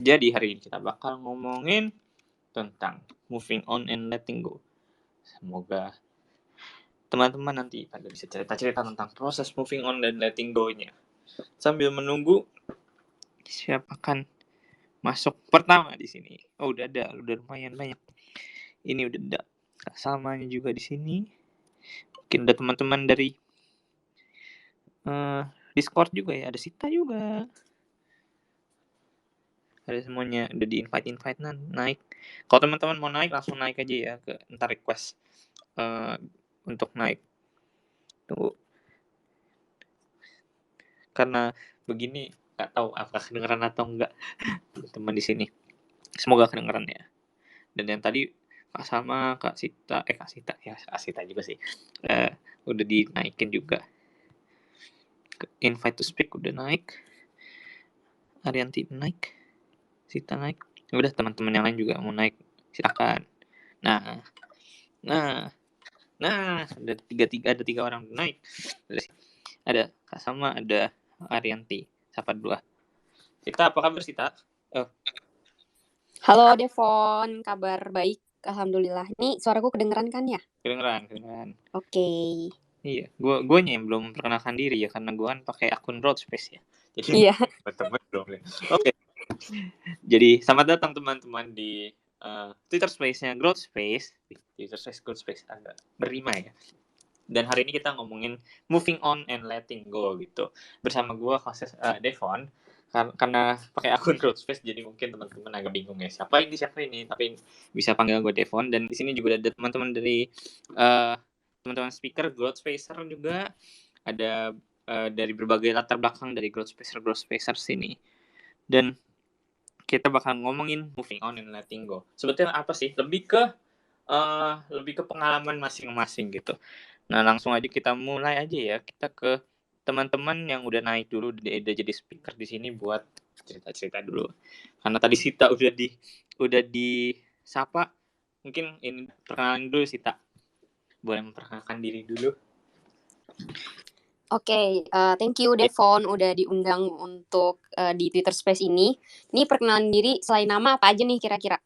Jadi hari ini kita bakal ngomongin tentang moving on and letting go. Semoga teman-teman nanti pada bisa cerita-cerita tentang proses moving on dan letting go-nya. Sambil menunggu siapa kan masuk pertama di sini. Oh, udah lumayan banyak. Ini udah ada samanya juga di sini. Mungkin ada teman-teman dari Discord juga ya, ada Sita juga. Ada semuanya udah di invite naik. Kalau teman-teman mau naik langsung naik aja ya ke entar request untuk naik. Tunggu. Karena begini nggak tahu apakah kedengeran atau enggak teman di sini. Semoga kedengeran ya. Dan yang tadi Kak Salma, Kak Sita ya, Kak Sita juga sih. Udah dinaikin juga. Invite to speak udah naik. Arianti naik. Sita naik. Udah teman-teman yang lain juga mau naik. Silakan. Nah, ada tiga orang naik. Ada Kak Salma, ada Arianti. Siapa dua? Sita, apa kabar Sita? Halo Devon, kabar baik. Alhamdulillah. Nih suaraku kedengeran kan ya? Kedengeran. Oke. Iya, gue yang belum memperkenalkan diri ya karena gue kan pakai akun Roadspace ya. Jadi Iya. teman-teman belum. Oke. Jadi selamat datang teman-teman di Twitter Space-nya Growth Space. Twitter Space Growth Space agak berlima ya. Dan hari ini kita ngomongin moving on and letting go gitu. Bersama gue Devon. Karena pakai akun Growth Space jadi mungkin teman-teman agak bingung ya siapa ini, tapi bisa panggil gue Devon. Dan di sini juga ada teman-teman dari teman-teman speaker Growth Spacer juga, ada dari berbagai latar belakang dari Growth Spacers ini. Dan kita bakal ngomongin moving on and letting go. Sebetulnya apa sih? Lebih ke pengalaman masing-masing gitu. Nah, langsung aja kita mulai aja ya. Kita ke teman-teman yang udah naik dulu, udah jadi speaker di sini buat cerita-cerita dulu. Karena tadi Sita udah disapa. Mungkin ini perkenalan dulu Sita. Boleh memperkenalkan diri dulu. Oke, thank you Devon udah diundang untuk di Twitter Space ini. Ini perkenalan diri selain nama apa aja nih kira-kira?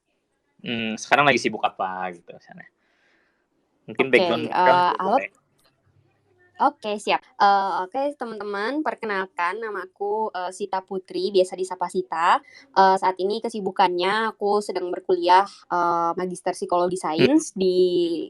Sekarang lagi sibuk apa gitu sana. Mungkin background halo. Oke, siap. Oke, teman-teman, perkenalkan nama aku Sita Putri, biasa disapa Sita. Saat ini kesibukannya aku sedang berkuliah Magister Psikologi Sains di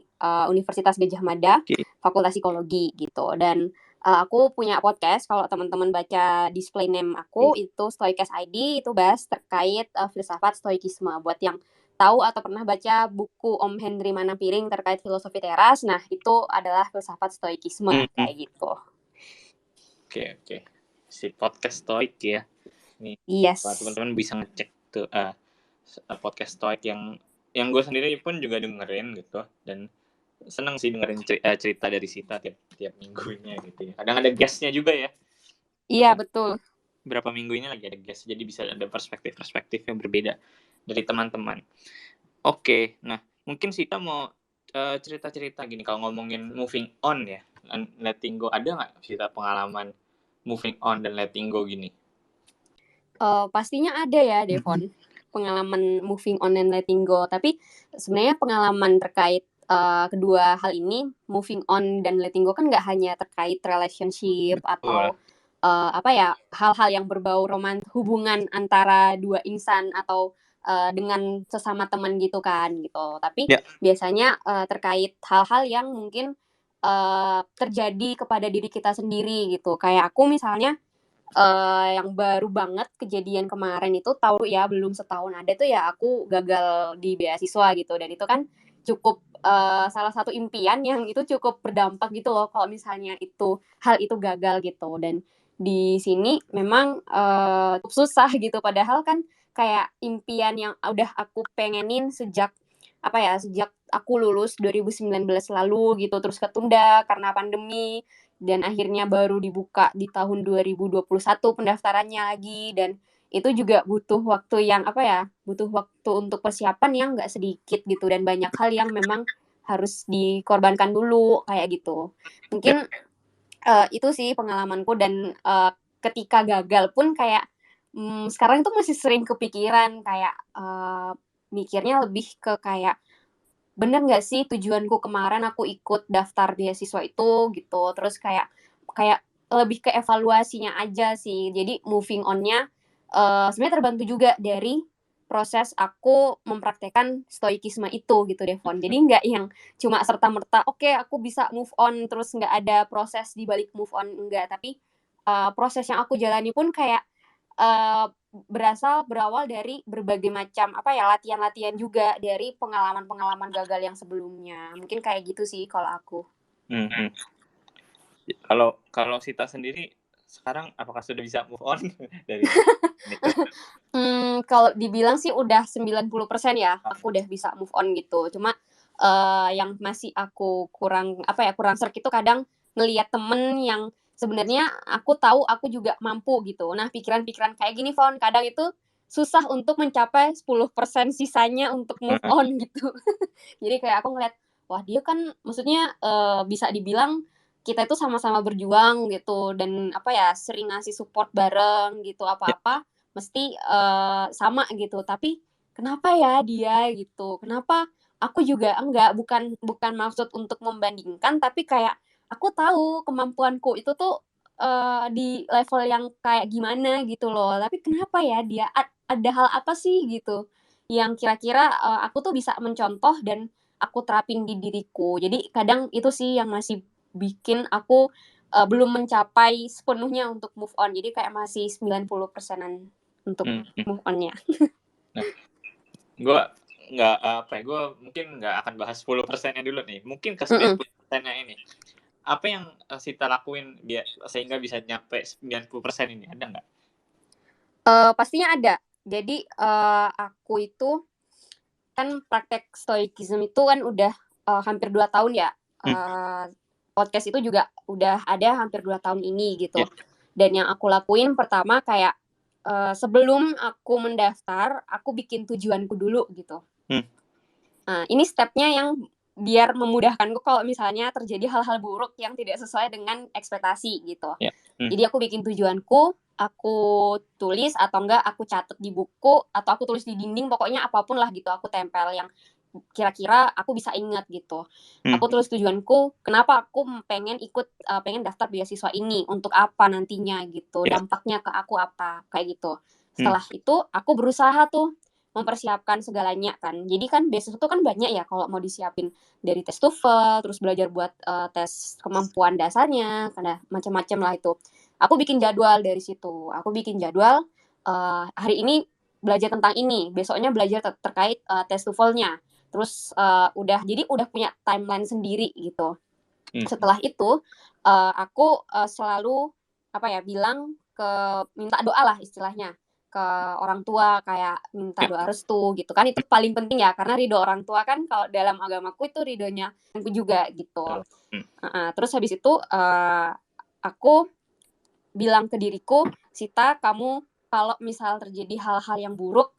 Universitas Gadjah Mada, Fakultas Psikologi gitu. Dan aku punya podcast, kalau teman-teman baca display name aku itu Stoikes ID, itu bahas terkait filsafat stoikisme. Buat yang tahu atau pernah baca buku Om Hendry Manapiring terkait filosofi teras, nah itu adalah filsafat stoikisme kayak gitu. Oke. Si podcast stoik ya. Nih, yes. teman-teman bisa ngecek tuh podcast stoik yang gue sendiri pun juga dengerin gitu, dan senang sih dengerin cerita dari Sita tiap minggunya gitu ya. Kadang ada guestnya juga ya. Iya, betul. Berapa minggu ini lagi ada guest, jadi bisa ada perspektif yang berbeda dari teman-teman. Oke, nah mungkin Sita mau cerita-cerita gini, kalau ngomongin moving on ya, letting go, ada nggak Sita pengalaman moving on dan letting go gini? Pastinya ada ya Devon, pengalaman moving on and letting go. Tapi sebenarnya pengalaman terkait kedua hal ini, moving on dan letting go kan nggak hanya terkait relationship atau hal-hal yang berbau hubungan antara dua insan atau dengan sesama teman gitu kan gitu. Tapi biasanya terkait hal-hal yang mungkin terjadi kepada diri kita sendiri gitu. Kayak aku misalnya yang baru banget kejadian kemarin itu, tahu ya, belum setahun ada tuh ya aku gagal di beasiswa gitu. Dan itu kan cukup salah satu impian yang itu cukup berdampak gitu loh kalau misalnya hal itu gagal gitu. Dan di sini memang cukup susah gitu, padahal kan kayak impian yang udah aku pengenin sejak aku lulus 2019 lalu gitu, terus ketunda karena pandemi, dan akhirnya baru dibuka di tahun 2021 pendaftarannya lagi. Dan itu juga butuh waktu untuk persiapan yang nggak sedikit gitu, dan banyak hal yang memang harus dikorbankan dulu kayak gitu. Mungkin itu sih pengalamanku. Dan ketika gagal pun kayak sekarang tuh masih sering kepikiran kayak, mikirnya lebih ke kayak, bener nggak sih tujuanku kemarin aku ikut daftar beasiswa itu gitu, terus kayak kayak lebih ke evaluasinya aja sih. Jadi moving on-nya, sebenarnya terbantu juga dari proses aku mempraktekkan stoikisme itu gitu, Devon. Jadi nggak yang cuma serta-merta, "Oke, aku bisa move on," terus nggak ada proses di balik move on, enggak. Tapi, proses yang aku jalani pun kayak, berawal dari berbagai macam, apa ya, latihan-latihan juga dari pengalaman-pengalaman gagal yang sebelumnya. Mungkin kayak gitu sih kalau aku. Mhm. Kalau kalau Sita sendiri sekarang apakah sudah bisa move on dari itu? Kalau dibilang sih udah 90% ya, aku udah bisa move on gitu. Cuma, yang masih aku kurang, apa ya, kurang sreg itu kadang ngelihat temen yang sebenarnya aku tahu aku juga mampu gitu. Nah, pikiran-pikiran kayak gini, Fon, kadang itu susah untuk mencapai 10% sisanya untuk move Heeh. on gitu. Jadi kayak aku ngeliat, wah dia kan maksudnya, bisa dibilang kita itu sama-sama berjuang gitu dan, apa ya, sering ngasih support bareng gitu, Ya. apa-apa mesti, sama gitu. Tapi kenapa ya dia gitu, kenapa aku juga enggak, bukan bukan maksud untuk membandingkan, tapi kayak aku tahu kemampuanku itu tuh, di level yang kayak gimana gitu loh, tapi kenapa ya dia, ada hal apa sih gitu, yang kira-kira, aku tuh bisa mencontoh dan aku terapin di diriku. Jadi kadang itu sih yang masih bikin aku, belum mencapai sepenuhnya untuk move on. Jadi kayak masih 90%-an untuk Mhm. move on-nya. Nah, gue nggak apa ya, gue mungkin nggak akan bahas 10%-nya dulu nih, mungkin ke Mhm. 90%-nya ini. Apa yang Sita lakuin sehingga bisa nyampe 90% ini, ada nggak? Pastinya ada. Jadi, aku itu kan praktek stoicism itu kan udah, hampir 2 tahun ya, Hmm. podcast itu juga udah ada hampir 2 tahun ini Ya. gitu. Dan yang aku lakuin pertama kayak, sebelum aku mendaftar, aku bikin tujuanku dulu gitu. Hmm. Nah, ini step-nya yang biar memudahkanku kalau misalnya terjadi hal-hal buruk yang tidak sesuai dengan ekspektasi gitu. Ya. Hmm. Jadi aku bikin tujuanku, aku tulis atau enggak aku catat di buku atau aku tulis di dinding, pokoknya apapun lah gitu aku tempel yang kira-kira aku bisa ingat gitu. Hmm. Aku tulis tujuanku, kenapa aku pengen ikut, pengen daftar beasiswa ini, untuk apa nantinya gitu, Ya. dampaknya ke aku apa, kayak gitu. Hmm. Setelah itu aku berusaha tuh mempersiapkan segalanya kan. Jadi kan beasiswa itu kan banyak ya kalau mau disiapin, dari tes TOEFL, terus belajar buat, tes kemampuan dasarnya, ada macam-macam lah itu. Aku bikin jadwal dari situ. Aku bikin jadwal, hari ini belajar tentang ini, besoknya belajar terkait, tes TOEFL-nya. Terus, udah punya timeline sendiri gitu. Hmm. Setelah itu, aku, selalu, apa ya, bilang minta doa lah istilahnya, ke orang tua, kayak minta Ya. doa restu gitu kan, itu paling penting ya, karena ridho orang tua kan kalau dalam agamaku itu ridhonya aku juga gitu. Betul. Hmm. Heeh, terus habis itu, aku bilang ke diriku, "Sita, kamu kalau misal terjadi hal-hal yang buruk,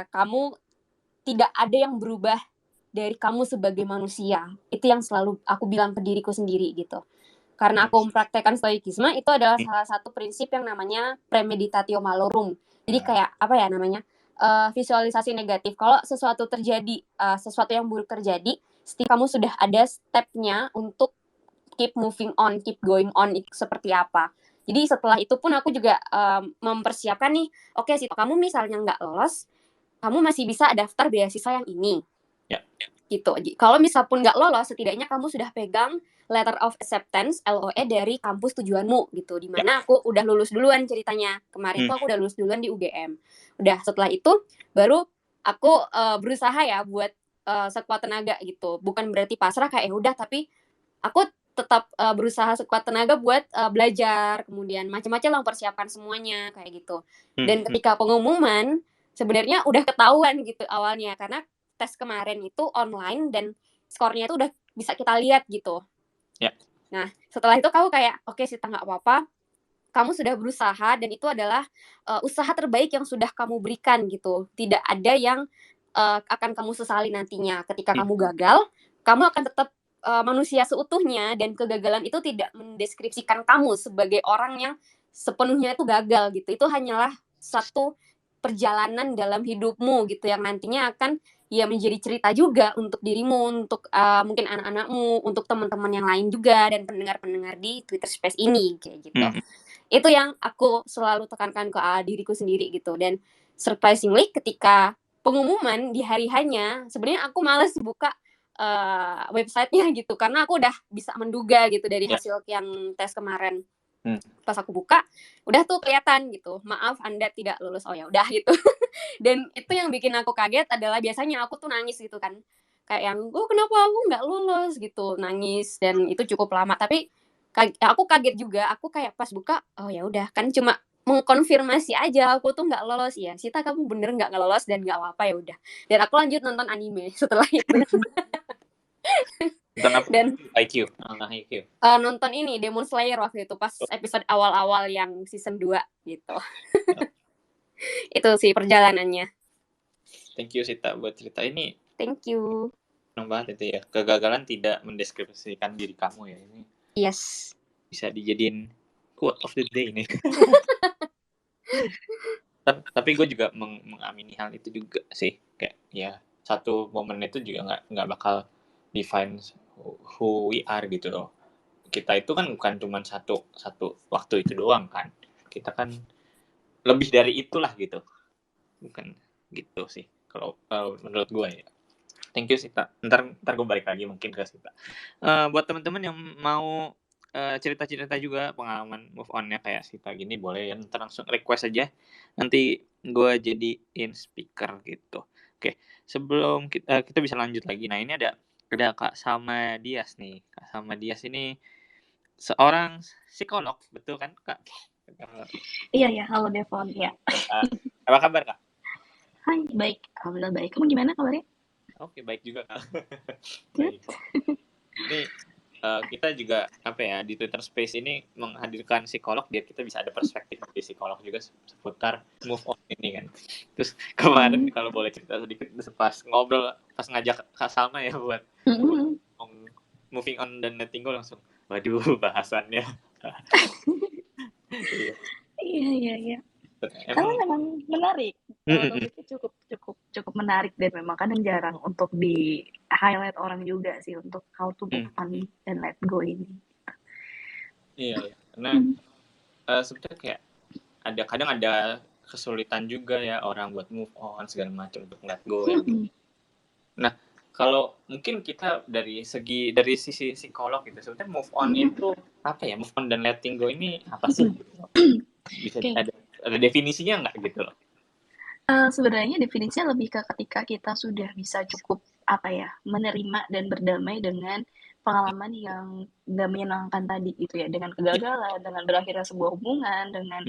kamu tidak ada yang berubah dari kamu sebagai manusia." Itu yang selalu aku bilang ke diriku sendiri gitu. Karena Hmm. aku mempraktekkan stoikisme, itu adalah Hmm. salah satu prinsip yang namanya premeditatio malorum. Jadi Nah. kayak apa ya namanya, visualisasi negatif. Kalau sesuatu terjadi, sesuatu yang buruk terjadi, kamu sudah ada step-nya untuk keep moving on, keep going on itu seperti apa. Jadi setelah itu pun aku juga, mempersiapkan nih, "Oke sih, kamu misalnya nggak lolos, kamu masih bisa daftar beasiswa yang ini." Ya. Gitu. Kalau misal pun nggak lolos, setidaknya kamu sudah pegang letter of acceptance (LOE) dari kampus tujuanmu gitu. Di Ya. mana aku udah lulus duluan ceritanya. Kemarin Hmm. tuh aku udah lulus duluan di UGM. Udah setelah itu baru aku, berusaha ya buat, sekuat tenaga gitu. Bukan berarti pasrah kayak ya udah, tapi aku tetap, berusaha sekuat tenaga buat, belajar, kemudian macam-macam lah mempersiapkan semuanya kayak gitu. Hmm. Dan ketika pengumuman sebenarnya udah ketahuan gitu awalnya karena tes kemarin itu online dan skornya itu udah bisa kita lihat gitu. Ya. Nah, setelah itu kamu kayak, "Oke Sita, nggak apa-apa, kamu sudah berusaha dan itu adalah, usaha terbaik yang sudah kamu berikan," gitu. Tidak ada yang, akan kamu sesali nantinya. Ketika Hmm. kamu gagal, kamu akan tetap, manusia seutuhnya dan kegagalan itu tidak mendeskripsikan kamu sebagai orang yang sepenuhnya itu gagal gitu. Itu hanyalah satu perjalanan dalam hidupmu gitu yang nantinya akan ya menjadi cerita juga untuk dirimu, untuk mungkin anak-anakmu, untuk teman-teman yang lain juga dan pendengar-pendengar di Twitter Space ini kayak gitu. Itu yang aku selalu tekankan ke diriku sendiri gitu. Dan surprisingly ketika pengumuman di hari hanya, sebenarnya aku males buka websitenya gitu karena aku udah bisa menduga gitu dari hasil yang tes kemarin. Pas aku buka udah tuh kelihatan gitu, maaf Anda tidak lulus. Oh ya udah gitu. Dan itu yang bikin aku kaget adalah biasanya aku tuh nangis gitu kan, kayak yang kenapa aku nggak lulus gitu, nangis dan itu cukup lama. Tapi aku kaget juga, aku kayak pas buka oh ya udah kan cuma mengkonfirmasi aja aku tuh nggak lolos. Ya Sita kamu bener nggak lolos dan nggak apa-apa ya udah. Dan aku lanjut nonton anime setelah itu. Nonton apa? Dan IQ. nonton ini Demon Slayer waktu itu pas episode awal-awal yang season 2 gitu. Itu sih perjalanannya. Thank you Sita buat cerita ini. Thank you. Senang banget itu ya. Kegagalan tidak mendeskripsikan diri kamu ya. Ini Yes. bisa dijadiin quote of the day nih. Tapi gue juga mengamini hal itu juga sih. Kayak ya satu momen itu juga nggak bakal define who we are gitu loh. Kita itu kan bukan cuma satu waktu itu doang kan. Kita kan lebih dari itulah gitu. Bukan gitu sih kalau menurut gue ya. Thank you Sita. Ntar gue balik lagi mungkin ke Sita. Buat teman-teman yang mau cerita-cerita juga pengalaman move on-nya kayak Sita gini, boleh ya ntar langsung request aja. Nanti gue jadiin speaker gitu. Oke, sebelum kita bisa lanjut lagi. Nah, ini ada Kak Salma Dias nih. Kak Salma Dias ini seorang psikolog, betul kan Kak? Iya, halo Devon, ya. Apa kabar Kak? Hai, baik. Alhamdulillah baik. Kamu gimana kabarnya? Oke, baik juga Kak. Baik. Ini kita juga di Twitter Space ini menghadirkan psikolog biar kita bisa ada perspektif dari psikolog juga seputar move on ini kan. Terus kemarin kalau boleh cerita sedikit pas ngobrol, pas ngajak Kak Salma ya buat moving on dan letting go, langsung waduh bahasannya. Iya. Karena memang menarik. Topiknya cukup menarik dan memang kadang jarang untuk di highlight orang juga sih untuk how to move on dan let go ini. Iya. Karena sebenarnya kayak kadang ada kesulitan juga ya orang buat move on segala macam untuk let go ya. Nah, kalau mungkin kita dari sisi psikolog gitu, sebenarnya move on itu apa ya? Move on dan letting go ini apa sih? Bisa ada definisinya nggak gitu loh? Sebenarnya definisinya lebih ke ketika kita sudah bisa cukup menerima dan berdamai dengan pengalaman yang nggak menyenangkan tadi gitu ya, dengan kegagalan, dengan berakhirnya sebuah hubungan, dengan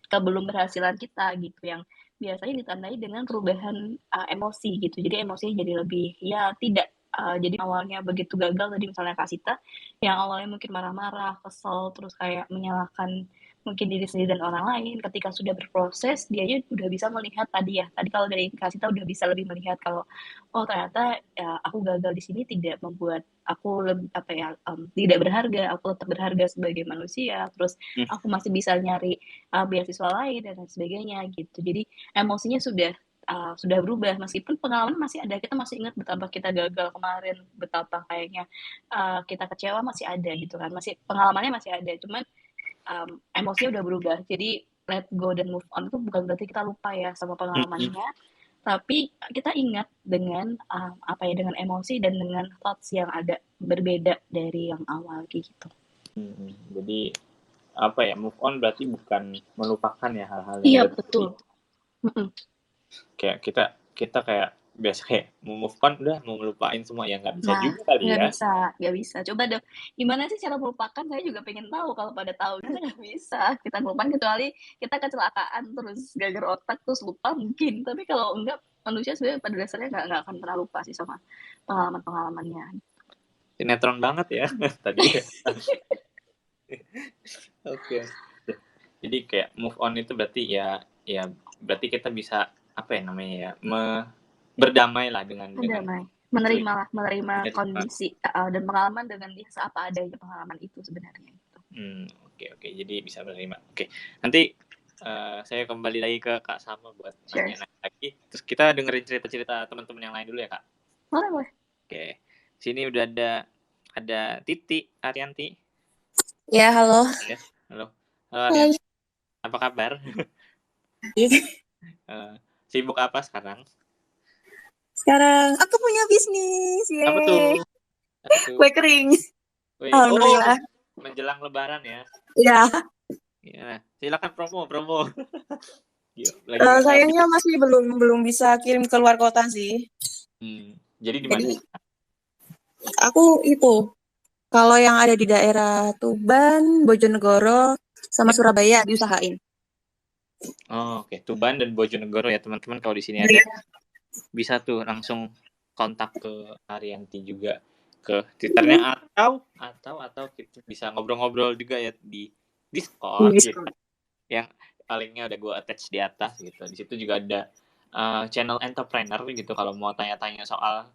belum berhasilan kita gitu, yang biasanya ditandai dengan perubahan emosi gitu. Jadi emosinya jadi lebih tidak jadi awalnya begitu gagal tadi misalnya Kak Sita, yang awalnya mungkin marah-marah, kesel, terus kayak menyalahkan mungkin diri sendiri dan orang lain, ketika sudah berproses dianya udah bisa melihat tadi kalau dari Kak Sita udah bisa lebih melihat kalau oh ternyata aku gagal di sini tidak membuat aku tidak berharga, aku tetap berharga sebagai manusia, terus aku masih bisa nyari beasiswa lain dan lain sebagainya gitu. Jadi emosinya sudah berubah, meskipun pengalaman masih ada, kita masih ingat betapa kita gagal kemarin, betapa kayaknya kita kecewa masih ada gitu kan, masih pengalamannya masih ada, cuman emosinya udah berubah. Jadi let go dan move on itu bukan berarti kita lupa ya sama pengalamannya, tapi kita ingat dengan dengan emosi dan dengan thoughts yang agak berbeda dari yang awal gitu. Jadi move on berarti bukan melupakan ya hal-hal yang iya betul. Kayak kita kayak biasa kayak mau move on udah mau melupain semua ya nggak bisa juga kali ya. Nggak bisa. Coba dong, gimana sih cara melupakan? Saya juga pengen tahu, kalau pada tahu kita nggak bisa. Kita melupakan kecuali kita kecelakaan terus gagal otak terus lupa mungkin. Tapi kalau enggak, manusia sebenarnya pada dasarnya nggak akan pernah lupa sih sama pengalaman-pengalamannya. Sinetron banget ya tadi. Oke. Jadi kayak move on itu berarti ya berarti kita bisa berdamai lah dengan menerima kondisi dan pengalaman dengan dia apa adanya pengalaman itu sebenarnya. Oke. Jadi bisa menerima. Oke. Nanti saya kembali lagi ke Kak Sama buat Sure. nanya lagi. Terus kita dengerin cerita-cerita teman-teman yang lain dulu ya, Kak. Boleh. Oke. Sini udah ada Titi Arianti. Ya, halo. Ya. Halo. Halo Arianti. Apa kabar? Sibuk apa sekarang? Sekarang aku punya bisnis. Apa tuh? Kue kering. Wih, Alhamdulillah. Menjelang Lebaran ya. Ya. Ya, silakan promo. Sayangnya masih belum bisa kirim ke luar kota sih. Jadi di mana? Aku itu kalau yang ada di daerah Tuban, Bojonegoro, sama Surabaya diusahain. Oh, oke. Tuban dan Bojonegoro ya teman-teman, kalau di sini ada bisa tuh langsung kontak ke Arianti juga ke Twitternya atau kita bisa ngobrol-ngobrol juga ya di Discord gitu. Yang linknya udah gue attach di atas gitu. Di situ juga ada channel entrepreneur gitu, kalau mau tanya-tanya soal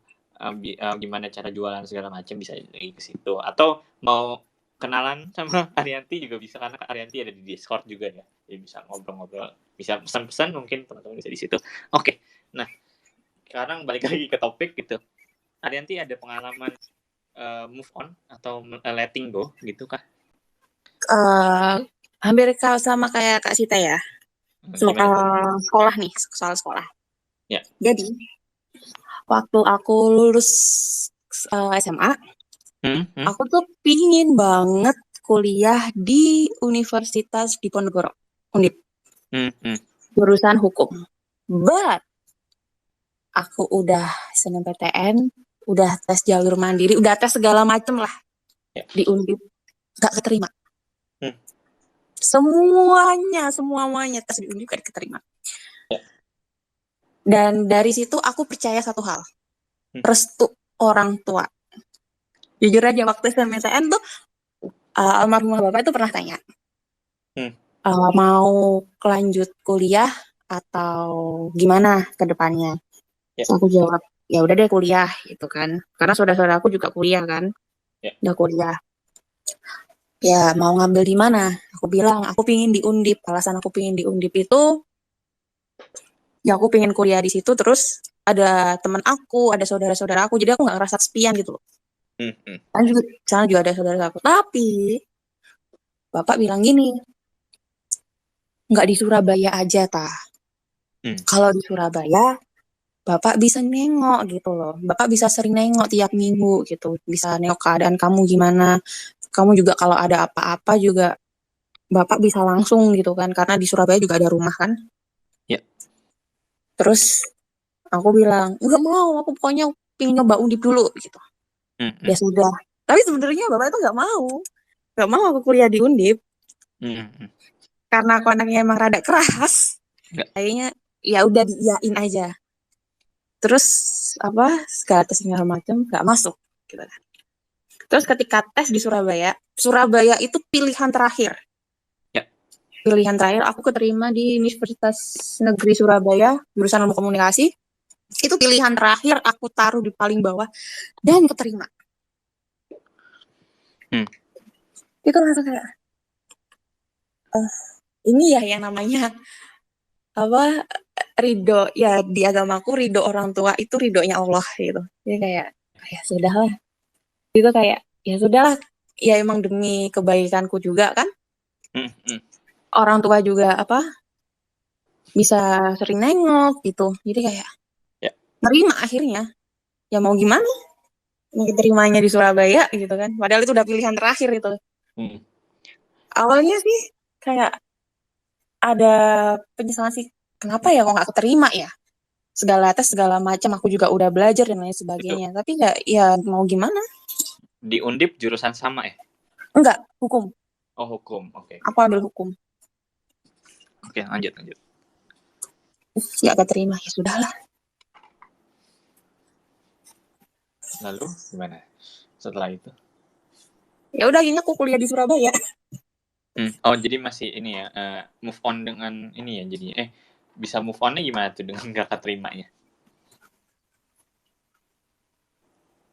gimana cara jualan segala macam bisa ke situ, atau mau kenalan sama Arianti juga bisa, karena Arianti ada di Discord juga ya. Jadi bisa ngobrol-ngobrol, bisa pesan-pesan, mungkin teman-teman bisa di situ. Oke. Nah, sekarang balik lagi ke topik gitu. Arianti ada pengalaman move on atau letting go gitu kah? Hampir sama kayak Kak Sita ya. Sekolah nih, soal sekolah. Ya. Jadi waktu aku lulus SMA, aku tuh pingin banget kuliah di Universitas Diponegoro, Undip. Jurusan hukum. But aku udah SNMPTN, udah tes jalur mandiri, udah tes segala macem lah di Undip, gak keterima. Semuanya tes di Undip gak keterima. Dan dari situ aku percaya satu hal, restu orang tua. Jujur aja waktu SNMPTN tuh almarhumah bapak itu pernah tanya, mau lanjut kuliah atau gimana ke depannya. Aku jawab, ya udah deh kuliah gitu kan, karena saudara-saudara aku juga kuliah kan. Udah kuliah, ya mau ngambil di mana? Aku bilang aku pingin di Undip. Alasan aku pingin di Undip itu, ya aku pingin kuliah di situ, terus ada teman aku, ada saudara-saudara aku, jadi aku nggak ngerasa kesepian gitu loh. Kan juga sana juga ada saudara aku. Tapi bapak bilang gini, nggak di Surabaya aja Kalau di Surabaya bapak bisa nengok gitu loh. Bapak bisa sering nengok tiap minggu gitu. Bisa nengok keadaan kamu gimana. Kamu juga kalau ada apa-apa juga bapak bisa langsung gitu kan. Karena di Surabaya juga ada rumah kan. Ya. Terus aku bilang, nggak mau. Aku pokoknya pengen nyoba Undip dulu gitu. Ya sudah. Tapi sebenarnya bapak itu nggak mau. Nggak mau aku kuliah di Undip. Karena aku anaknya emang rada keras. Kayaknya ya udah diiyain aja. Terus segala tes segala macam nggak masuk gitu kan. Terus ketika tes di Surabaya itu pilihan terakhir. Ya. Pilihan terakhir aku keterima di Universitas Negeri Surabaya jurusan Ilmu Komunikasi. Itu pilihan terakhir, aku taruh di paling bawah dan keterima. Itu rasa kayak ini ya yang namanya ridho ya, di agamaku ridho orang tua itu ridhonya Allah gitu. Jadi kayak ya sudahlah. Itu kayak ya sudahlah, ya emang demi kebaikanku juga kan. Orang tua juga bisa sering nengok gitu. Jadi kayak nerima akhirnya. Ya mau gimana? Terimanya di Surabaya gitu kan. Padahal itu udah pilihan terakhir itu. Awalnya sih kayak ada penyesalan sih, kenapa ya kok nggak keterima ya? Segala tes segala macam aku juga udah belajar dan lain sebagainya. Tapi ya mau gimana? Di Undip jurusan sama ya? Enggak, hukum. Oh, hukum. Oke. Aku ambil hukum. Oke, lanjut. Nggak keterima, ya sudahlah. Lalu gimana setelah itu? Ya udah, akhirnya aku kuliah di Surabaya. Oh, jadi masih ini ya, move on dengan ini ya jadinya. Bisa move on-nya gimana tuh dengan gak keterimanya?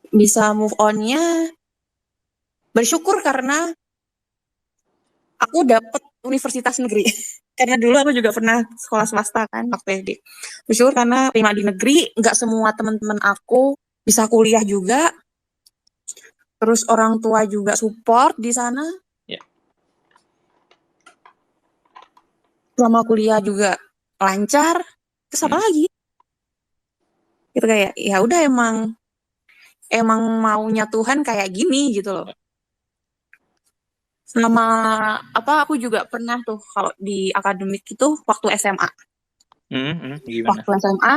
Bisa move on-nya bersyukur karena aku dapet universitas negeri. Karena dulu aku juga pernah sekolah swasta kan waktu SD. Bersyukur karena terima di negeri, nggak semua teman-teman aku bisa kuliah juga. Terus orang tua juga support di sana. Ya. Selama kuliah juga lancar. Terus apa lagi? Gitu kayak ya udah emang maunya Tuhan kayak gini gitu loh. Sama aku juga pernah tuh kalau di akademik itu waktu SMA. Gimana? Waktu SMA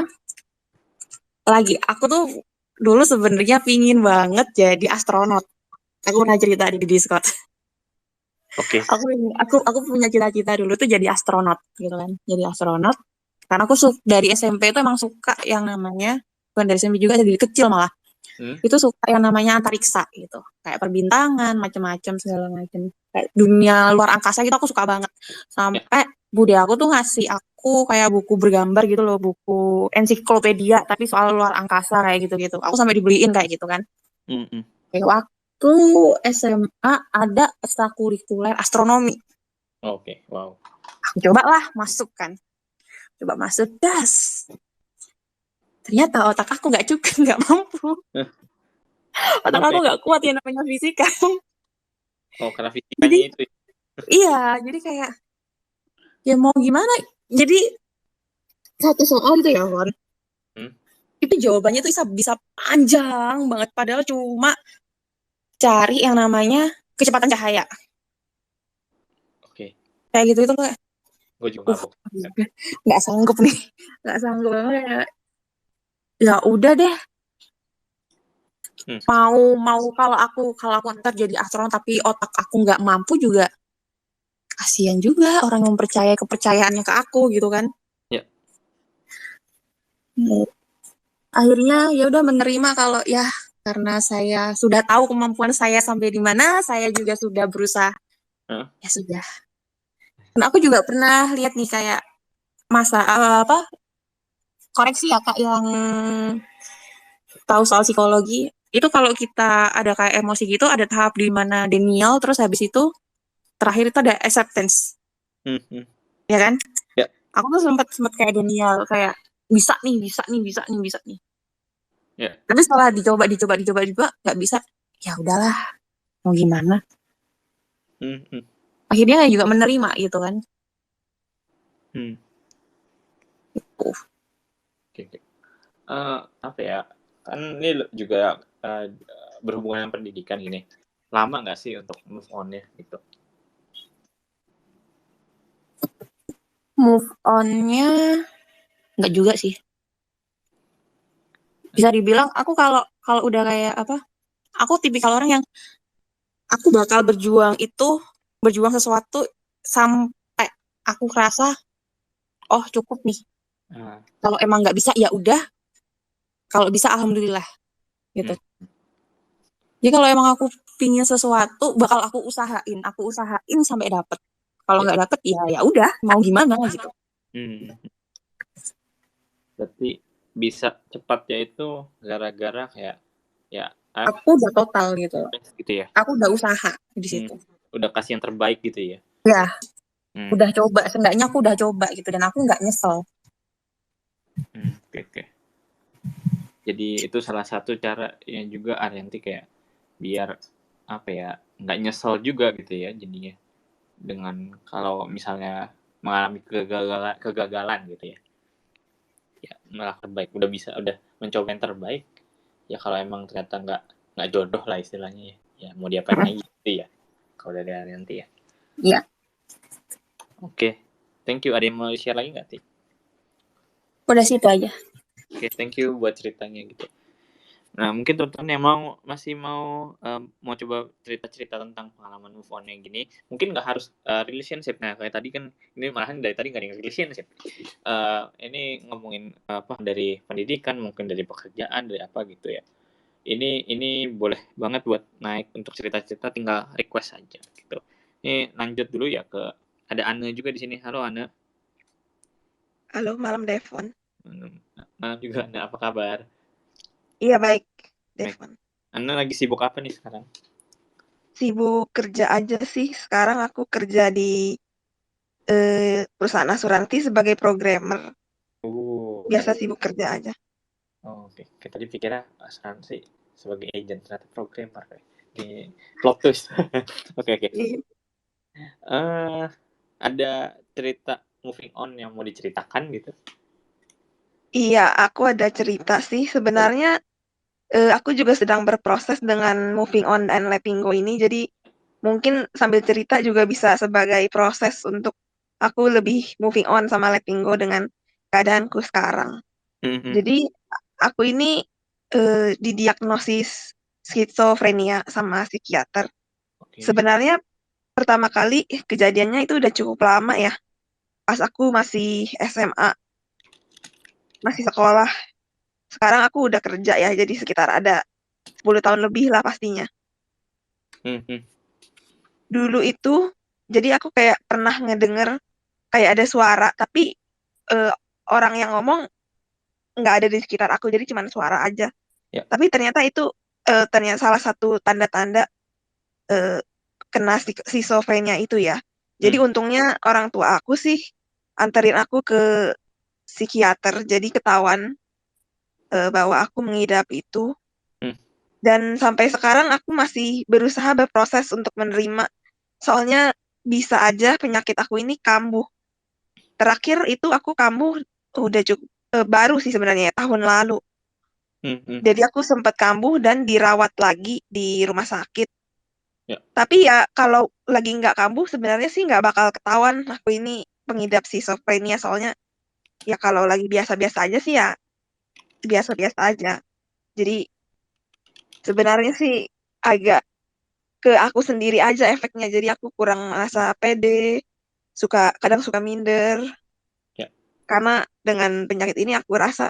lagi aku tuh dulu sebenarnya pingin banget jadi astronot. Aku pernah cerita di Discord. Oke. Aku punya cita-cita dulu tuh jadi astronot gitu kan. Jadi astronot karena aku dari SMP itu emang suka yang namanya, bukan dari SMP juga, dari kecil malah. Itu suka yang namanya antariksa gitu. Kayak perbintangan, macam-macam segala macam. Kayak dunia luar angkasa gitu aku suka banget. Sampai bude aku tuh ngasih aku kayak buku bergambar gitu loh, buku ensiklopedia tapi soal luar angkasa kayak gitu-gitu. Aku sampai dibeliin kayak gitu kan. Kayak waktu SMA ada ekstrakurikuler astronomi. Oke, wow. Aku cobalah masuk kan. Coba masuk, das. Ternyata otak aku nggak cukup, nggak mampu. Otak aku nggak kuat yang namanya fisika. Oh, karena fisikanya itu. Iya, jadi kayak ya mau gimana? Jadi satu soal itu ya, Ron. Itu jawabannya tuh bisa panjang banget, padahal cuma cari yang namanya kecepatan cahaya. Oke. Kayak gitu itu kayak Gue juga nggak sanggup nih, nggak sanggup banget. Ya udah deh. Mau kalau aku ntar jadi astronot tapi otak aku nggak mampu juga, kasihan juga orang yang mempercayai kepercayaannya ke aku gitu kan. Ya. Akhirnya ya udah menerima kalau ya karena saya sudah tahu kemampuan saya sampai di mana, saya juga sudah berusaha. Ya sudah. Nah, aku juga pernah lihat nih kayak koreksi ya Kak yang tahu soal psikologi. Itu kalau kita ada kayak emosi gitu, ada tahap di mana denial, terus habis itu terakhir itu ada acceptance. Ya kan? Ya. Aku tuh sempat kayak denial, kayak bisa nih. Ya. Tapi setelah dicoba nggak bisa. Ya udahlah, mau gimana? Akhirnya juga menerima gitu kan. Oke. Apa ya? Kan ini juga berhubungan dengan pendidikan gini. Lama nggak sih untuk move on-nya gitu? Move on-nya nggak juga sih. Bisa dibilang aku kalau udah kayak aku tipikal orang yang aku bakal berjuang sesuatu sampai aku kerasa oh cukup nih. Kalau emang nggak bisa ya udah, kalau bisa alhamdulillah gitu. Jadi kalau emang aku pingin sesuatu bakal aku usahain sampai dapet. Kalau nggak dapet ya udah, mau gimana gitu. Berarti bisa cepat ya itu gara-gara kayak ya aku udah total gitu ya. Aku udah usaha di situ. Udah kasih yang terbaik gitu ya. Ya. Udah coba, seenggaknya aku udah coba gitu dan aku nggak nyesel. Oke. Jadi itu salah satu cara yang juga Arianti kayak biar nggak nyesel juga gitu ya jadinya dengan kalau misalnya mengalami kegagalan gitu ya. Ya malah terbaik, udah mencoba yang terbaik. Ya kalau emang ternyata nggak jodoh lah istilahnya ya mau diapain lagi gitu ya. Kalau dari Arianti ya. Iya. Oke. Thank you. Ada yang mau share lagi nggak, Ti? Udah situ aja. Oke, thank you buat ceritanya gitu. Nah, mungkin teman-teman yang masih mau coba cerita-cerita tentang pengalaman move on yang gini, mungkin nggak harus relationship. Nah, kayak tadi kan ini malahan dari tadi nggak ada relationship. Ini ngomongin dari pendidikan, mungkin dari pekerjaan, dari apa gitu ya. Ini boleh banget buat naik untuk cerita-cerita, tinggal request aja gitu. Ini lanjut dulu ya ke ada Anne juga di sini. Halo Anne. Halo, malam Devon. Malam juga Anne, apa kabar? Iya baik, Devon. Anda lagi sibuk apa nih sekarang? Sibuk kerja aja sih. Sekarang aku kerja di perusahaan asuransi sebagai programmer. Biasa sibuk kerja aja. Oke. Tadi pikirnya asuransi sebagai agent, ternyata programmer. Di plot twist. Oke. Ada cerita moving on yang mau diceritakan gitu? Iya, aku ada cerita sih. Sebenarnya aku juga sedang berproses dengan moving on and letting go ini. Jadi mungkin sambil cerita juga bisa sebagai proses untuk aku lebih moving on sama letting go dengan keadaanku sekarang. Jadi aku ini didiagnosis skizofrenia sama psikiater. Sebenarnya pertama kali kejadiannya itu udah cukup lama ya. Pas aku masih SMA, masih sekolah. Sekarang aku udah kerja ya, jadi sekitar ada 10 tahun lebih lah pastinya. Dulu itu, jadi aku kayak pernah ngedenger kayak ada suara, tapi orang yang ngomong nggak ada di sekitar aku, jadi cuma suara aja. Ya. Tapi ternyata itu ternyata salah satu tanda-tanda kena skizofrenia itu ya. Jadi untungnya orang tua aku sih anterin aku ke psikiater, jadi ketahuan bahwa aku mengidap itu. Dan sampai sekarang aku masih berusaha berproses untuk menerima. Soalnya bisa aja penyakit aku ini kambuh. Terakhir itu aku kambuh udah cukup baru sih sebenarnya ya, tahun lalu. Jadi aku sempat kambuh dan dirawat lagi di rumah sakit. Ya. Tapi ya kalau lagi nggak kambuh sebenarnya sih nggak bakal ketahuan aku ini pengidap skizofrenia. Soalnya ya kalau lagi biasa-biasa aja sih ya biasa-biasa aja. Jadi sebenarnya sih agak ke aku sendiri aja efeknya. Jadi aku kurang merasa pede, kadang suka minder. Ya. Karena dengan penyakit ini aku rasa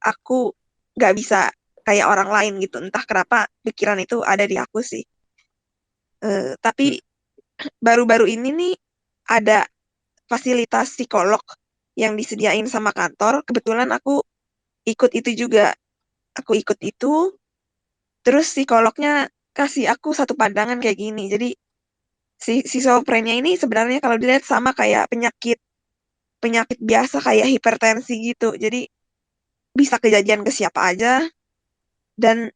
aku nggak bisa kayak orang lain gitu. Entah kenapa pikiran itu ada di aku sih. Tapi baru-baru ini nih ada fasilitas psikolog yang disediain sama kantor. Kebetulan aku ikut itu juga. Aku ikut itu, terus psikolognya kasih aku satu pandangan kayak gini. Jadi si schizophrenia ini sebenarnya kalau dilihat sama kayak penyakit biasa kayak hipertensi gitu. Jadi bisa kejadian ke siapa aja. Dan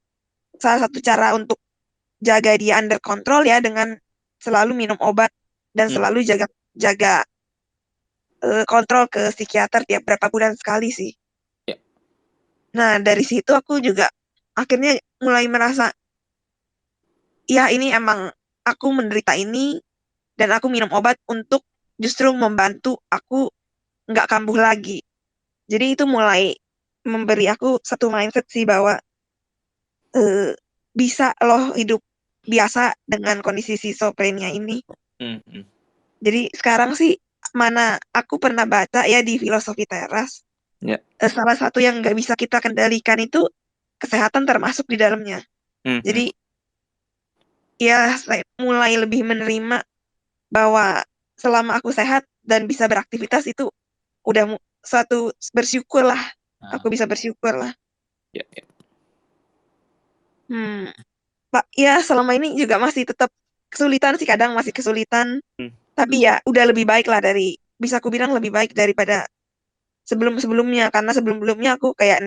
salah satu cara untuk jaga dia under control ya dengan selalu minum obat dan selalu jaga kontrol ke psikiater tiap berapa bulan sekali sih. Ya. Nah, dari situ aku juga akhirnya mulai merasa, ya ini emang aku menderita ini, dan aku minum obat untuk justru membantu aku nggak kambuh lagi. Jadi itu mulai memberi aku satu mindset sih bahwa bisa loh hidup biasa dengan kondisi schizophrenia ini. Jadi sekarang sih mana aku pernah baca ya di Filosofi Teras, salah satu yang nggak bisa kita kendalikan itu kesehatan termasuk di dalamnya. Jadi ya saya mulai lebih menerima bahwa selama aku sehat dan bisa beraktivitas itu udah suatu bersyukur lah. Aku bisa bersyukur lah. Ya. Pak, ya selama ini juga masih tetap kesulitan sih, kadang masih kesulitan. Tapi ya udah lebih baik lah bisa aku bilang lebih baik daripada sebelum-sebelumnya. Karena sebelum-sebelumnya aku kayak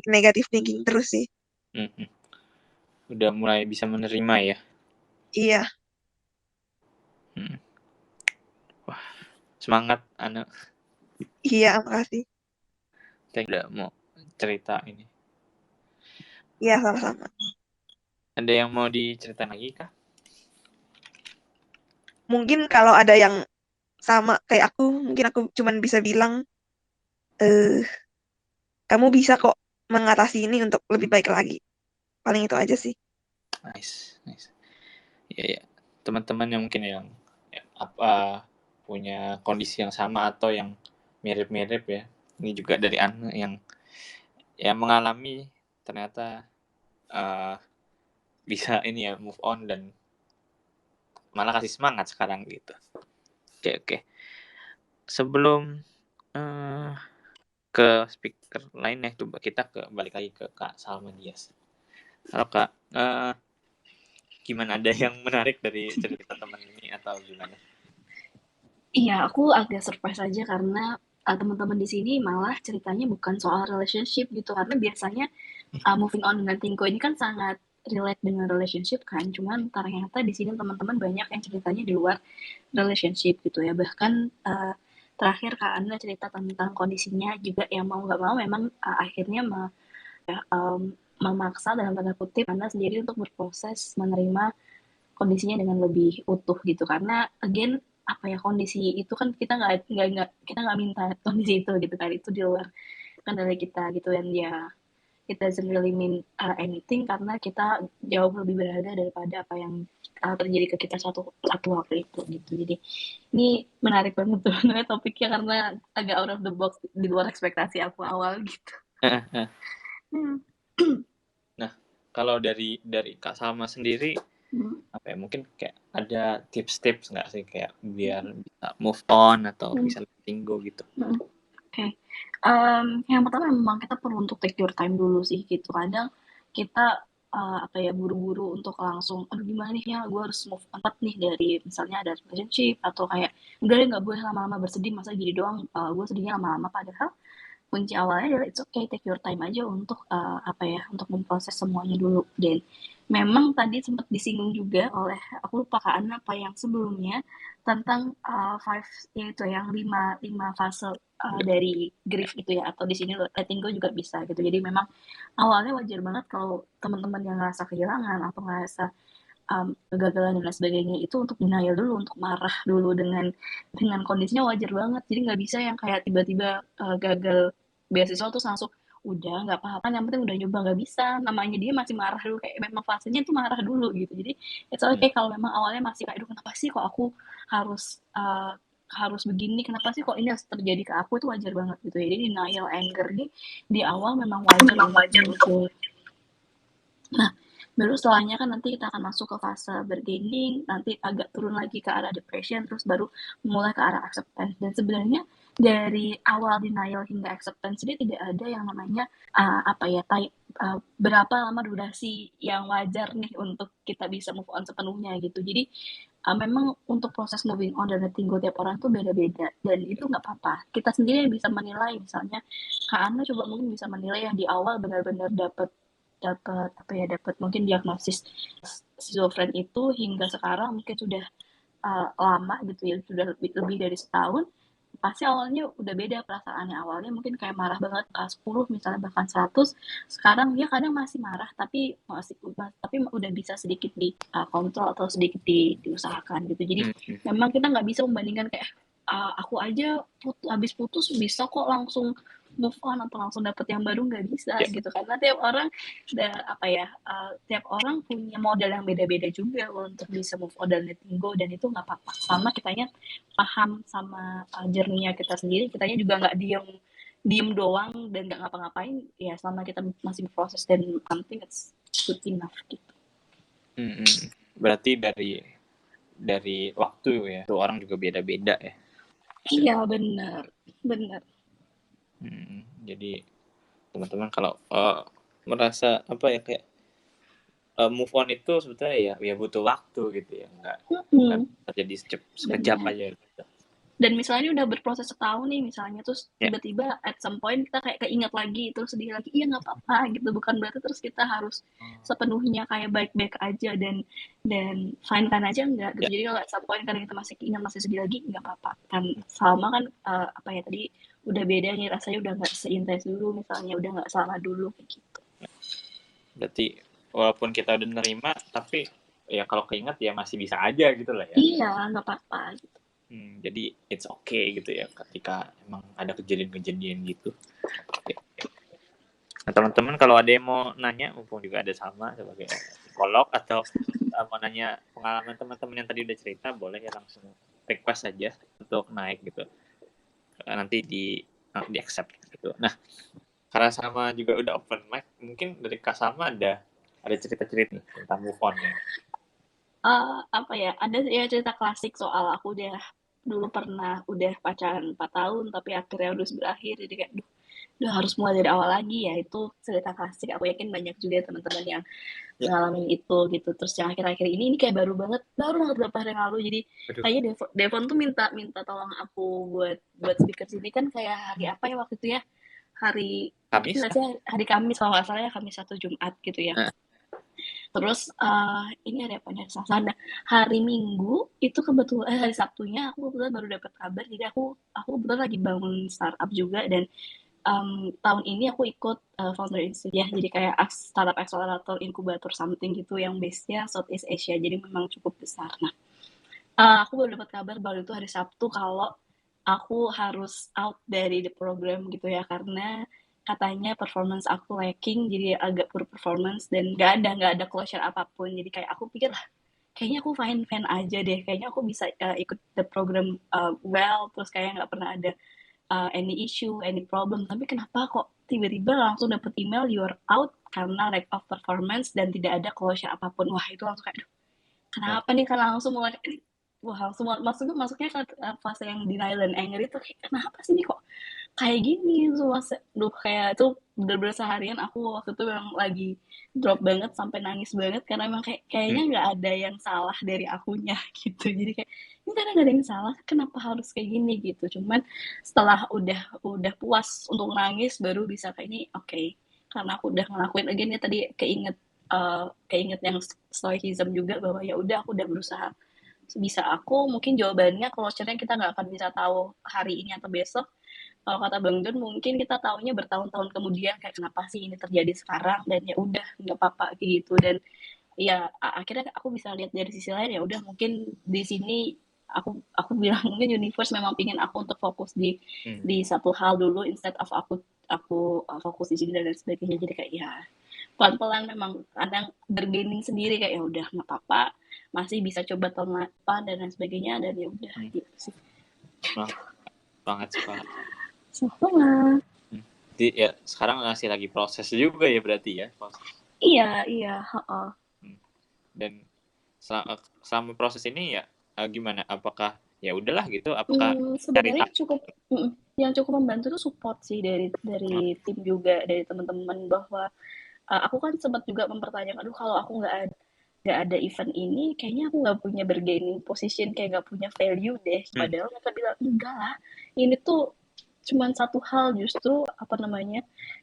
negatif thinking terus sih. Udah mulai bisa menerima ya? Iya. Wah, semangat Ana. Iya, makasih. Saya udah mau cerita ini. Iya, sama-sama. Ada yang mau diceritain lagi kah? Mungkin kalau ada yang sama kayak aku, mungkin aku cuman bisa bilang, kamu bisa kok mengatasi ini untuk lebih baik lagi. Paling itu aja sih. Nice. Ya. Teman-teman yang mungkin yang punya kondisi yang sama atau yang mirip-mirip ya. Ini juga dari Ana yang mengalami ternyata bisa ini ya move on dan malah kasih semangat sekarang gitu. Oke. Sebelum ke speaker lainnya, coba kita balik lagi ke Kak Salma Dias. Halo Kak, gimana, ada yang menarik dari cerita teman ini atau gimana? Iya, aku agak surprise aja karena teman-teman di sini malah ceritanya bukan soal relationship gitu. Karena biasanya moving on dengan Tingko ini kan sangat relate dengan relationship kan. Cuman ternyata di sini teman-teman banyak yang ceritanya di luar relationship gitu ya. Bahkan terakhir Kak Anda cerita tentang kondisinya juga yang mau nggak mau memang akhirnya memaksa dalam tanda kutip Anda sendiri untuk berproses menerima kondisinya dengan lebih utuh gitu karena again apa ya kondisi itu kan kita nggak minta kondisi itu gitu kan itu di luar kendali kita gitu dan ya it doesn't really mean anything karena kita jauh lebih berharga daripada apa yang terjadi ke kita satu waktu itu gitu jadi ini menarik banget tuh topiknya karena agak out of the box di luar ekspektasi aku awal gitu. Nah, kalau dari Kak Salma sendiri apa ya, mungkin kayak ada tips-tips nggak sih kayak biar bisa move on atau bisa letting go gitu? Oke. Yang pertama memang kita perlu untuk take your time dulu sih gitu. Kadang kita apa ya buru-buru untuk langsung aduh gimana nih ya gue harus move on nih dari misalnya ada relationship atau kayak udah deh nggak boleh lama-lama bersedih masa gini doang gue sedihnya lama-lama padahal kunci awalnya adalah it's okay take your time aja untuk apa ya untuk memproses semuanya dulu dan memang tadi sempat disinggung juga oleh aku lupa Kak Ana apa yang sebelumnya tentang five yaitu yang lima fase dari grief gitu ya atau di sini letting go juga bisa gitu jadi memang awalnya wajar banget kalau teman-teman yang ngerasa kehilangan atau ngerasa kegagalan dan lain sebagainya itu untuk denial dulu untuk marah dulu dengan kondisinya wajar banget jadi nggak bisa yang kayak tiba-tiba gagal beasiswa terus langsung udah nggak apa-apa yang penting udah nyoba nggak bisa namanya dia masih marah dulu kayak memang fasenya itu marah dulu gitu jadi it's okay kalau memang awalnya masih kayak aduh kenapa sih kok aku harus begini kenapa sih kok ini harus terjadi ke aku itu wajar banget gitu ya jadi denial anger di awal memang wajar untuk nah baru setelahnya kan nanti kita akan masuk ke fase bergaining nanti agak turun lagi ke arah depression terus baru mulai ke arah acceptance dan sebenarnya dari awal denial hingga acceptance ini tidak ada yang namanya apa ya berapa lama durasi yang wajar nih untuk kita bisa move on sepenuhnya gitu jadi memang untuk proses moving on dan letting go tiap orang tuh beda-beda dan itu nggak apa-apa kita sendiri yang bisa menilai misalnya Kak Ana coba mungkin bisa menilai yang di awal benar-benar dapat mungkin diagnosis schizofren itu hingga sekarang mungkin sudah lama gitu ya sudah lebih dari setahun pasti awalnya udah beda perasaannya awalnya mungkin kayak marah banget 10 misalnya bahkan 100 sekarang dia kadang masih marah tapi udah bisa sedikit di kontrol atau sedikit diusahakan gitu jadi memang kita nggak bisa membandingkan kayak aku aja habis putus bisa kok langsung move on atau langsung dapet yang baru nggak bisa gitu karena tiap orang tiap orang punya model yang beda-beda juga untuk bisa move on dan letting go dan itu nggak apa-apa sama kitanya paham sama journey-nya kita sendiri kitanya juga nggak diem doang dan nggak ngapa-ngapain ya selama kita masih berproses dan something it's good enough gitu. Berarti dari waktu ya tuh orang juga beda-beda ya. Iya benar. Jadi teman-teman kalau merasa apa ya kayak move on itu sebetulnya ya butuh waktu gitu ya nggak terjadi sekejap aja gitu. Dan misalnya udah berproses setahun nih misalnya terus tiba-tiba at some point kita kayak keinget lagi terus sedih lagi iya nggak apa-apa gitu bukan berarti terus kita harus sepenuhnya kayak baik-baik aja dan fine aja enggak gitu. Jadi kalau at some point karena kita masih keinget masih sedih lagi nggak apa-apa kan sama kan tadi udah beda nih rasanya udah nggak seintens dulu misalnya udah nggak sama dulu kayak gitu. Berarti walaupun kita udah nerima tapi ya kalau keinget ya masih bisa aja gitu lah ya. Iya nggak apa-apa gitu. Jadi it's okay gitu ya ketika emang ada kejadian-kejadian gitu. Nah teman-teman kalau ada yang mau nanya mumpung juga ada Salma sebagai psikolog atau mau nanya pengalaman teman-teman yang tadi udah cerita boleh ya langsung request aja untuk naik gitu nanti di accept gitu. Nah karena Salma juga udah open mic mungkin dari Kak Salma ada cerita-cerita nih tentang move on ya. Ada ya cerita klasik soal aku dulu pernah udah pacaran 4 tahun tapi akhirnya udah berakhir jadi kayak harus mulai dari awal lagi ya, itu cerita klasik. Aku yakin banyak juga teman-teman yang ngalamin itu gitu. Terus yang akhir-akhir ini kayak baru banget beberapa hari yang lalu. Jadi Aduh, kayaknya Devon tuh minta tolong aku buat speaker sini kan kayak hari apa ya waktu itu ya? Hari Kamis nggak sih hari Kamis kalau nggak salah ya, Kamis atau Jumat gitu ya. Nah, Terus ini ada apa nih? Selasa. Hari Minggu itu kebetulan hari Sabtunya aku kebetulan baru dapat kabar. Jadi aku kebetulan lagi bangun startup juga, dan tahun ini aku ikut Founder Institute ya, jadi kayak startup accelerator inkubator something gitu yang base-nya Southeast Asia, jadi memang cukup besar. Nah, aku baru dapat kabar baru itu hari Sabtu kalau aku harus out dari the program gitu ya, karena katanya performance aku lacking, jadi agak poor performance dan nggak ada closure apapun. Jadi kayak aku pikir lah, kayaknya aku fine aja deh, kayaknya aku bisa ikut the program well, terus kayaknya nggak pernah ada any issue, any problem. Tapi kenapa kok tiba-tiba langsung dapet email you're out karena lack of performance dan tidak ada closure apapun. Wah, itu langsung kayak, kenapa nih, kan langsung mulai, wah langsung masuknya ke fase yang denial and anger itu, kayak kenapa sih nih kok kayak gini tuh, kayak itu bener-bener seharian aku waktu itu memang lagi drop banget sampai nangis banget, karena emang kayaknya nggak ada yang salah dari akunya gitu. Jadi kayak ini karena nggak ada yang salah, kenapa harus kayak gini gitu. Cuman setelah udah puas untuk nangis baru bisa kayak ini, oke, karena aku udah ngelakuin again ya tadi, keinget yang stoicism juga, bahwa ya udah aku udah berusaha sebisa aku. Mungkin jawabannya closure-nya kita nggak akan bisa tahu hari ini atau besok. Kalau kata Bang John, mungkin kita tahunya bertahun-tahun kemudian kayak kenapa sih ini terjadi sekarang, dan ya udah nggak apa-apa gitu. Dan ya akhirnya aku bisa lihat dari sisi lain, ya udah mungkin di sini aku bilang mungkin universe memang pingin aku untuk fokus di satu hal dulu, instead of aku fokus di sini dan lain sebagainya. Jadi kayak ya pelan-pelan memang kadang bergaining sendiri, kayak ya udah nggak apa-apa, masih bisa coba tahun depan dan lain sebagainya, dan ya udah gitu sih. banget sih Pak. Sama. Jadi ya sekarang masih lagi proses juga ya berarti ya. Iya. Dan selama proses ini ya gimana? Apakah ya udahlah gitu? Apakah sebenarnya yang cukup membantu tuh support sih dari tim juga, dari teman-teman, bahwa aku kan sempat juga mempertanyakan, aduh kalau aku nggak ada event ini, kayaknya aku nggak punya bargaining position, kayak nggak punya value deh. Padahal mereka bilang enggak lah, ini tuh cuman satu hal, justru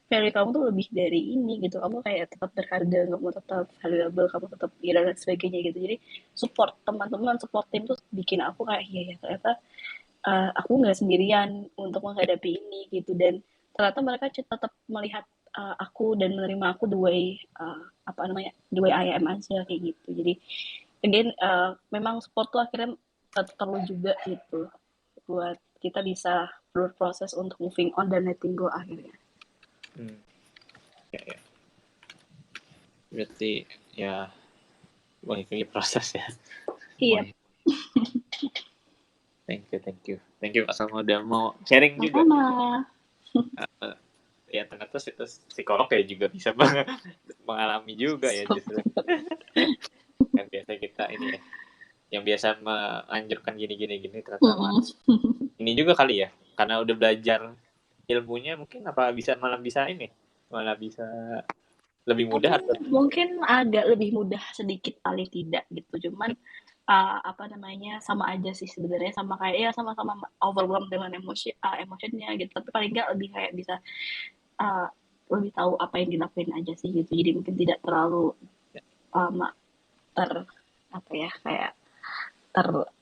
value kamu tuh lebih dari ini gitu, kamu kayak tetap berharga, kamu tetap valuable, kamu tetap dan sebagainya gitu. Jadi support teman-teman, support tim tuh bikin aku kayak ya ternyata aku nggak sendirian untuk menghadapi ini gitu. Dan ternyata mereka tetap melihat aku dan menerima aku the way I am aja kayak gitu. Jadi again memang support tuh akhirnya perlu juga gitu buat kita bisa berproses untuk moving on dan letting go akhirnya. Ya. Berarti ya ini proses ya. Iya. Thank you Pak Salma udah mau sharing juga. Ya ternyata psikolog ya juga bisa mengalami juga ya justru. Yang biasa kita ini ya, yang biasa menganjurkan gini ternyata ini juga kali ya, karena udah belajar ilmunya mungkin malah bisa lebih mudah atau mungkin agak lebih mudah sedikit paling tidak gitu. Cuman sama aja sih sebenarnya, sama kayak ya sama-sama overwhelmed dengan emotionnya gitu, tapi paling nggak lebih kayak bisa lebih tahu apa yang dilakuin aja sih gitu. Jadi mungkin tidak terlalu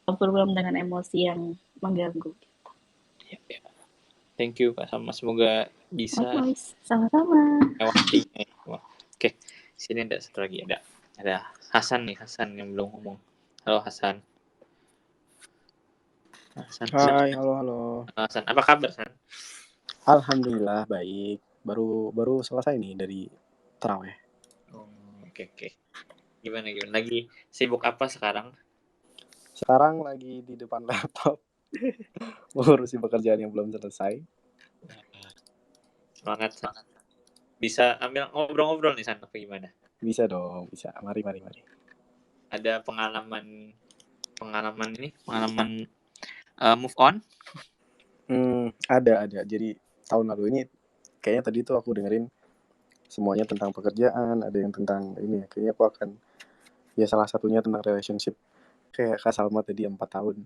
overwhelmed dengan emosi yang mengganggu gitu. Ya. Thank you Pak Salma, semoga bisa. Sama-sama. Oke, sini ada satu lagi, ada Hasan yang belum ngomong. Halo Hasan. Hai, halo. Hasan, apa kabar Hasan? Alhamdulillah baik. Baru selesai nih dari taraweh. Oke. Gimana? Lagi sibuk apa sekarang? Sekarang lagi di depan laptop. Ngurusin pekerjaan yang belum selesai. Semangat. Bisa ambil ngobrol-ngobrol nih San, apa gimana? Bisa dong, bisa. Mari. Ada pengalaman move on? Ada. Jadi tahun lalu ini kayaknya tadi tuh aku dengerin semuanya tentang pekerjaan, ada yang tentang ini ya, kayaknya aku akan, ya salah satunya tentang relationship, kayak Kak Salma tadi 4 tahun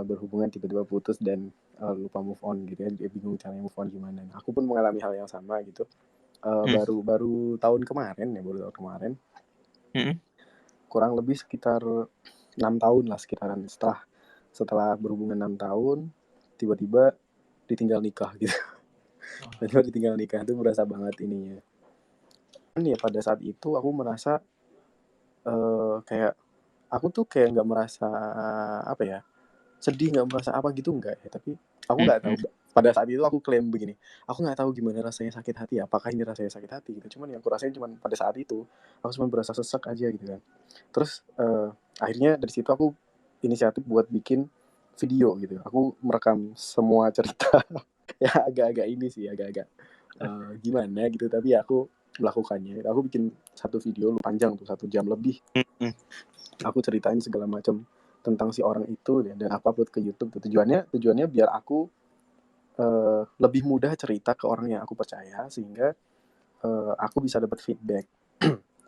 berhubungan tiba-tiba putus dan lupa move on gitu ya, dia bingung caranya move on gimana. Nah, aku pun mengalami hal yang sama gitu. Baru tahun kemarin ya, kurang lebih sekitar 6 tahun lah sekitaran, setelah berhubungan 6 tahun tiba-tiba ditinggal nikah gitu. Tiba-tiba ditinggal nikah itu berasa banget ininya. Kan ya pada saat itu aku merasa kayak aku tuh kayak nggak merasa apa ya, sedih, nggak merasa apa gitu, nggak ya, tapi aku nggak tahu. Pada saat itu aku klaim begini, aku nggak tahu gimana rasanya sakit hati, apakah ini rasanya sakit hati gitu. Cuman yang aku rasain cuman pada saat itu aku cuma berasa sesek aja gitu kan. Terus akhirnya dari situ aku inisiatif buat bikin video gitu. Aku merekam semua cerita ya agak-agak ini sih, agak-agak gimana gitu, tapi aku melakukannya. Aku bikin satu video panjang tuh 1 jam lebih. Aku ceritain segala macam tentang si orang itu dan aku upload ke YouTube. Tujuannya biar aku lebih mudah cerita ke orang yang aku percaya, sehingga aku bisa dapat feedback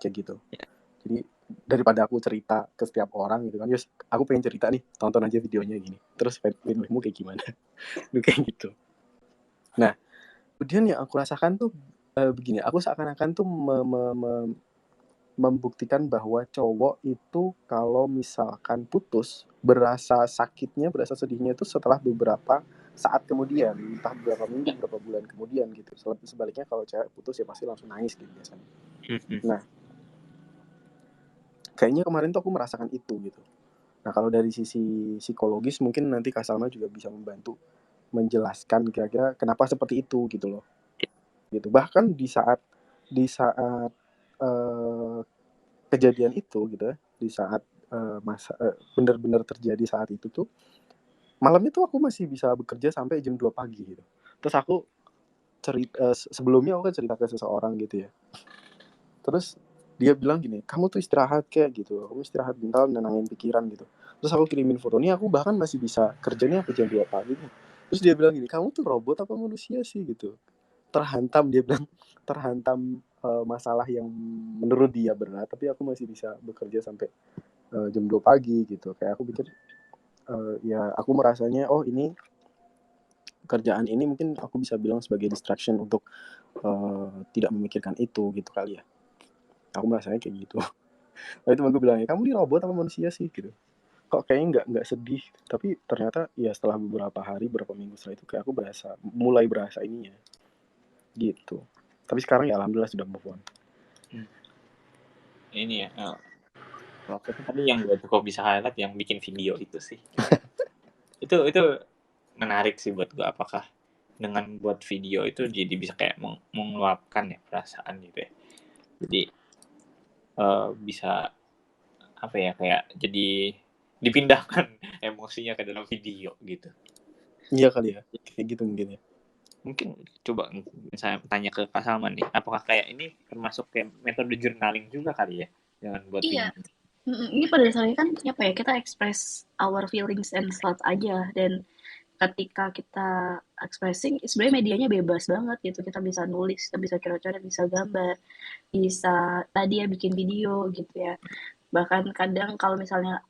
kayak gitu. Jadi daripada aku cerita ke setiap orang gitu kan, yes, aku pengen cerita nih, tonton aja videonya gini, terus feedbackmu kayak gimana. Kayak gitu. Nah, kemudian yang aku rasakan tuh begini, aku seakan-akan tuh membuktikan bahwa cowok itu kalau misalkan putus, berasa sakitnya, berasa sedihnya itu setelah beberapa saat kemudian, entah beberapa minggu, beberapa bulan kemudian gitu. Sebaliknya kalau cewek putus ya pasti langsung nangis gitu biasanya. Nah, kayaknya kemarin tuh aku merasakan itu gitu. Nah, kalau dari sisi psikologis mungkin nanti Kak Salma juga bisa membantu menjelaskan kira-kira kenapa seperti itu gitu loh. Gitu. Bahkan di saat kejadian itu gitu ya, di saat benar-benar terjadi saat itu tuh, malamnya tuh aku masih bisa bekerja sampai jam 2 pagi gitu. Terus aku sebelumnya aku kan cerita ke seseorang gitu ya. Terus dia bilang gini, kamu tuh istirahat kayak gitu, kamu istirahat bentar, nenangin pikiran gitu. Terus aku kirimin foto, nih aku bahkan masih bisa kerjanya sampai jam 2 pagi nih. Terus dia bilang gini, kamu tuh robot apa manusia sih gitu. Dia bilang terhantam masalah yang menurut dia berat, tapi aku masih bisa bekerja sampai jam 2 pagi gitu. Kayak aku pikir ya aku merasanya, oh ini kerjaan ini mungkin aku bisa bilang sebagai distraction untuk tidak memikirkan itu gitu kali ya. Aku merasanya kayak gitu. Lalu temen gue bilang, kamu ini robot apa manusia sih gitu. Kok kayaknya nggak sedih, tapi ternyata ya setelah beberapa hari, beberapa minggu setelah itu kayak aku mulai berasa ininya gitu. Tapi sekarang ya alhamdulillah sudah move on. Ini ya, waktu tadi yang gue cukup bisa highlight yang bikin video itu sih. itu menarik sih buat gue, apakah dengan buat video itu jadi bisa kayak mengeluapkan ya perasaan gitu ya. Jadi bisa apa ya, kayak jadi dipindahkan emosinya ke dalam video gitu. Iya kali ya, kayak gitu mungkin ya. Mungkin coba saya tanya ke Kak Salman nih, apakah kayak ini termasuk kayak metode journaling juga kali ya, jangan buat Iya. video. Ini pada dasarnya kan apa ya, kita express our feelings and thoughts aja, dan ketika kita expressing sebenarnya medianya bebas banget gitu. Kita bisa nulis, kita bisa coret-coret, bisa gambar, bisa tadi ya bikin video gitu ya. Bahkan kadang kalau misalnya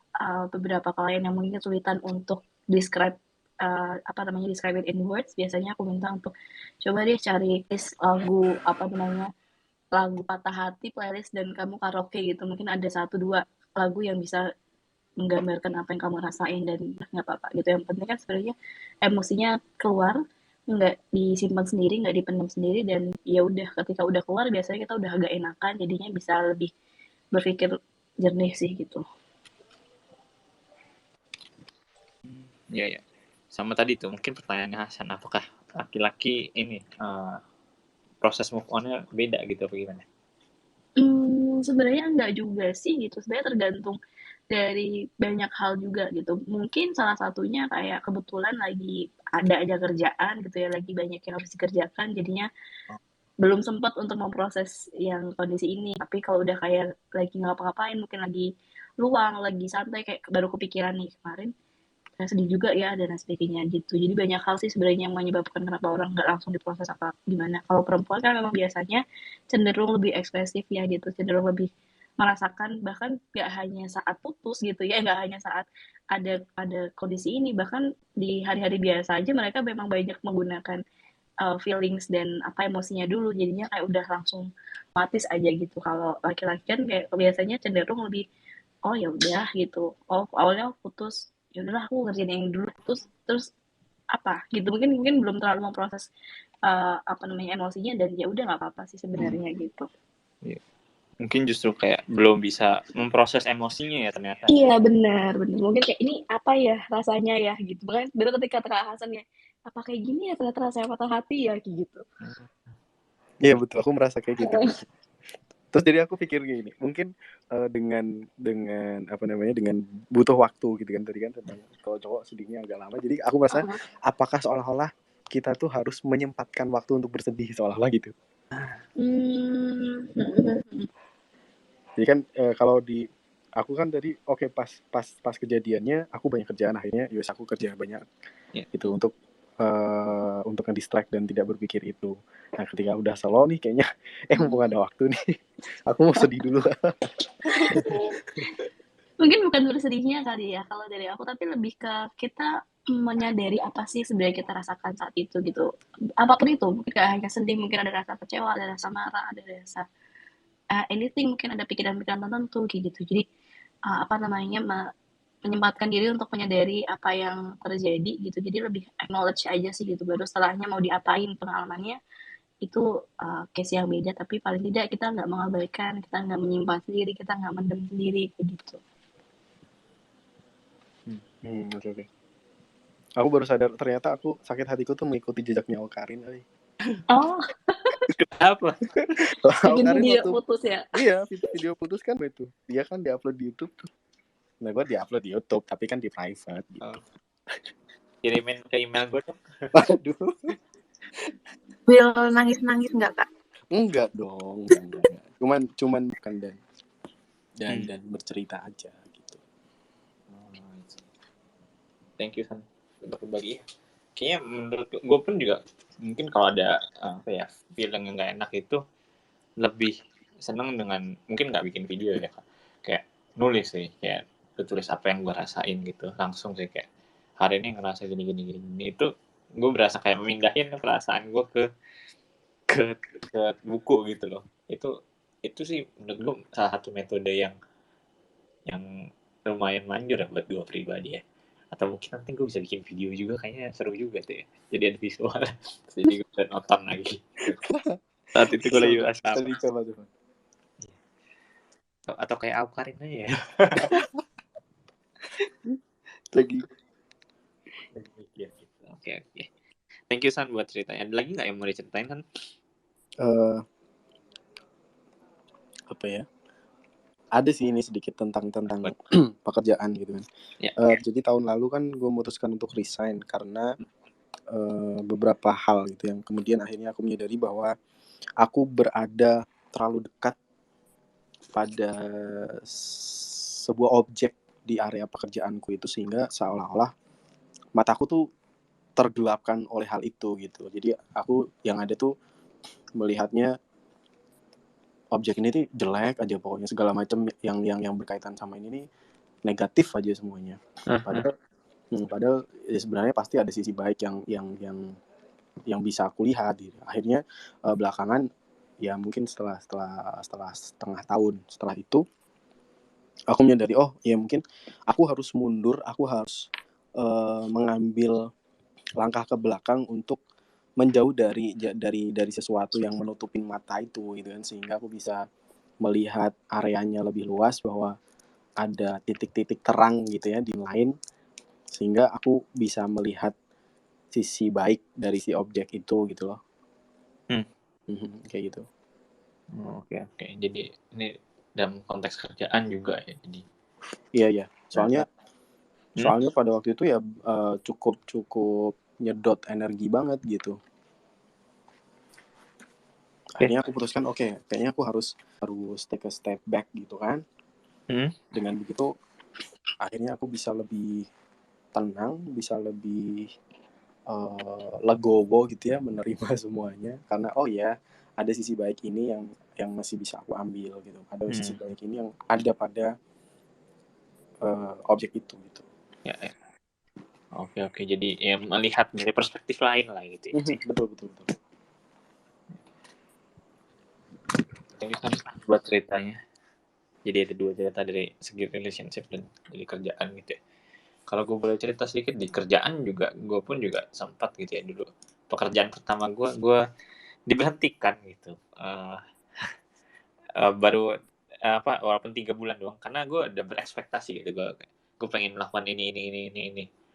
beberapa klien yang mungkin kesulitan untuk describe describe it in words, biasanya aku minta untuk coba deh cari lagu patah hati playlist dan kamu karaoke gitu. Mungkin ada 1-2 lagu yang bisa menggambarkan apa yang kamu rasain, dan nggak apa-apa gitu. Yang penting kan sebenarnya emosinya keluar, nggak disimpan sendiri, nggak dipendam sendiri, dan ya udah ketika udah keluar biasanya kita udah agak enakan, jadinya bisa lebih berpikir jernih sih gitu. Iya. Sama tadi tuh mungkin pertanyaannya Hasan, apakah laki-laki ini proses move on-nya beda gitu apa gimana? Sebenarnya enggak juga sih gitu. Sebenarnya tergantung dari banyak hal juga gitu. Mungkin salah satunya kayak kebetulan lagi ada aja kerjaan gitu ya, lagi banyak yang harus dikerjakan, jadinya belum sempat untuk memproses yang kondisi ini. Tapi kalau udah kayak lagi ngapa-ngapain, mungkin lagi luang, lagi santai, kayak baru kepikiran nih kemarin sedih juga ya dan sebagainya gitu. Jadi banyak hal sih sebenarnya yang menyebabkan kenapa orang nggak langsung diproses apa gimana. Kalau perempuan kan memang biasanya cenderung lebih ekspresif ya gitu, cenderung lebih merasakan bahkan nggak hanya saat putus gitu ya, nggak hanya saat ada kondisi ini, bahkan di hari-hari biasa aja mereka memang banyak menggunakan feelings dan apa emosinya dulu, jadinya kayak udah langsung otomatis aja gitu. Kalau laki-laki kan kayak biasanya cenderung lebih oh ya udah gitu, oh awalnya putus ya udahlah aku ngerjain yang dulu terus apa gitu, mungkin mungkin belum terlalu memproses apa namanya emosinya dan ya udah nggak apa-apa sih sebenarnya gitu. Iya. Mungkin justru kayak belum bisa memproses emosinya ya ternyata. Iya benar mungkin kayak ini apa ya rasanya ya gitu, makanya bener ketika Kak Hasan ya apa kayak gini ya ternyata rasanya patah hati ya gitu. Iya betul, aku merasa kayak gitu. Terus jadi aku pikir gini, mungkin dengan apa namanya, dengan butuh waktu gitu kan, tadi kan tentang kalau cowok sedihnya agak lama. Jadi aku merasa apakah seolah-olah kita tuh harus menyempatkan waktu untuk bersedih seolah-olah gitu. Jadi kan kalau di aku kan tadi pas kejadiannya aku banyak kerjaan, akhirnya yus aku kerja banyak gitu untuk nge-distract dan tidak berpikir itu. Nah ketika udah slow nih kayaknya mumpung ada waktu nih aku mau sedih dulu. Mungkin bukan bersedihnya kali ya kalau dari aku, tapi lebih ke kita menyadari apa sih sebenarnya kita rasakan saat itu gitu. Apapun itu, mungkin gak hanya sedih, mungkin ada rasa kecewa, ada rasa marah, ada rasa anything, mungkin ada pikiran-pikiran tertentu kayak gitu. Jadi apa namanya menyempatkan diri untuk menyadari apa yang terjadi gitu. Jadi lebih acknowledge aja sih gitu. Baru setelahnya mau diapain pengalamannya itu case yang beda, tapi paling tidak kita nggak mengabaikan, kita nggak menyimpan sendiri, kita nggak mendem sendiri kayak gitu. Oke. Aku baru sadar ternyata aku sakit hatiku tuh mengikuti jejaknya Awkarin. Oh. Kenapa? Bikin video putus ya? Iya, video putus kan itu. Dia kan diupload di YouTube tuh. Nah, gue diupload di YouTube, tapi kan di private gitu. Kirimin ke email gue dong. Aduh. Will nangis-nangis nggak, Kak? Enggak dong. Cuman bukan dan bercerita aja gitu. Thank you San untuk berbagi. Kayaknya menurut gue pun juga mungkin kalau ada feeling yang nggak enak itu lebih seneng dengan mungkin nggak bikin video ya, kayak nulis sih, kayak tulis apa yang gue rasain gitu langsung sih, kayak hari ini ngerasa gini itu gue berasa kayak memindahin perasaan gue ke buku gitu loh. Itu sih menurut gue salah satu metode yang lumayan manjur ya buat gue pribadi ya. Atau mungkin nanti gue bisa bikin video juga, kayaknya seru juga tuh ya, jadi ada visual jadi gue bisa nonton lagi saat itu gue lagi rasa apa. Coba tuh. Atau kayak Awkarin aja ya. lagi. Oke. Thank you San buat ceritanya. Ada lagi nggak yang mau diceritain kan? Apa ya? Ada sih ini sedikit tentang pekerjaan gitu kan. Jadi tahun lalu kan gue memutuskan untuk resign karena beberapa hal gitu yang kemudian akhirnya aku menyadari bahwa aku berada terlalu dekat pada sebuah objek di area pekerjaanku itu, sehingga seolah-olah mataku tuh tergelapkan oleh hal itu gitu. Jadi aku yang ada tuh melihatnya objek ini tuh jelek aja, pokoknya segala macam yang berkaitan sama ini nih negatif aja semuanya. Padahal ya sebenarnya pasti ada sisi baik yang bisa aku lihat gitu. Akhirnya belakangan ya mungkin setelah setengah tahun setelah itu aku menyadari ya mungkin aku harus mundur, aku harus mengambil langkah ke belakang untuk menjauh dari sesuatu yang menutupin mata itu gitu kan, sehingga aku bisa melihat areanya lebih luas, bahwa ada titik-titik terang gitu ya di lain, sehingga aku bisa melihat sisi baik dari si objek itu gitu loh. Kayak gitu. Oke. Jadi ini dalam konteks kerjaan juga ya. Jadi iya. Soalnya pada waktu itu ya cukup nyedot energi banget gitu. Akhirnya aku putuskan kayaknya aku harus take a step back gitu kan. Dengan begitu akhirnya aku bisa lebih tenang, bisa lebih legowo gitu ya, menerima semuanya, karena oh ya ada sisi baik ini yang masih bisa aku ambil gitu, ada sisi baik ini yang ada pada objek itu gitu. Ya. Oke, jadi ya melihat dari perspektif lain lah gitu ya. Betul. Jadi kan buat ceritanya. Jadi ada 2 cerita dari segi relationship dan dari kerjaan gitu ya. Kalau gue boleh cerita sedikit di kerjaan juga, gue pun juga sempat gitu ya dulu. Pekerjaan pertama gue diberhentikan gitu. Baru walaupun 3 bulan doang, karena gue udah berekspektasi gitu, gue pengen melakukan ini.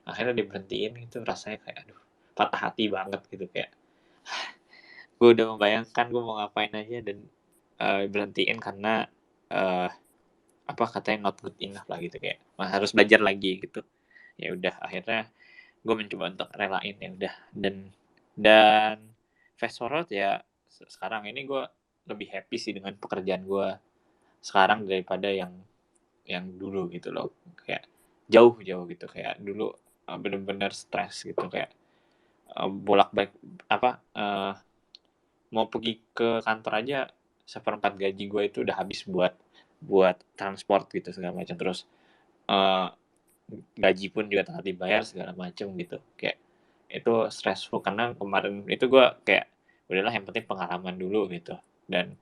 Akhirnya diberhentiin gitu, rasanya kayak aduh patah hati banget gitu, kayak gue udah membayangkan gue mau ngapain aja dan berhentiin karena katanya not good enough lah gitu, kayak harus belajar lagi gitu. Ya udah akhirnya gue mencoba untuk relain, ya udah, dan fast forward ya sekarang ini gue lebih happy sih dengan pekerjaan gue sekarang daripada yang dulu gitu loh, kayak jauh gitu, kayak dulu bener-bener stres gitu, kayak bolak-balik mau pergi ke kantor aja 1/4 gaji gue itu udah habis buat transport gitu segala macam, terus gaji pun juga telat dibayar segala macam gitu, kayak itu stressful karena kemarin itu gue kayak udahlah yang penting pengalaman dulu gitu, dan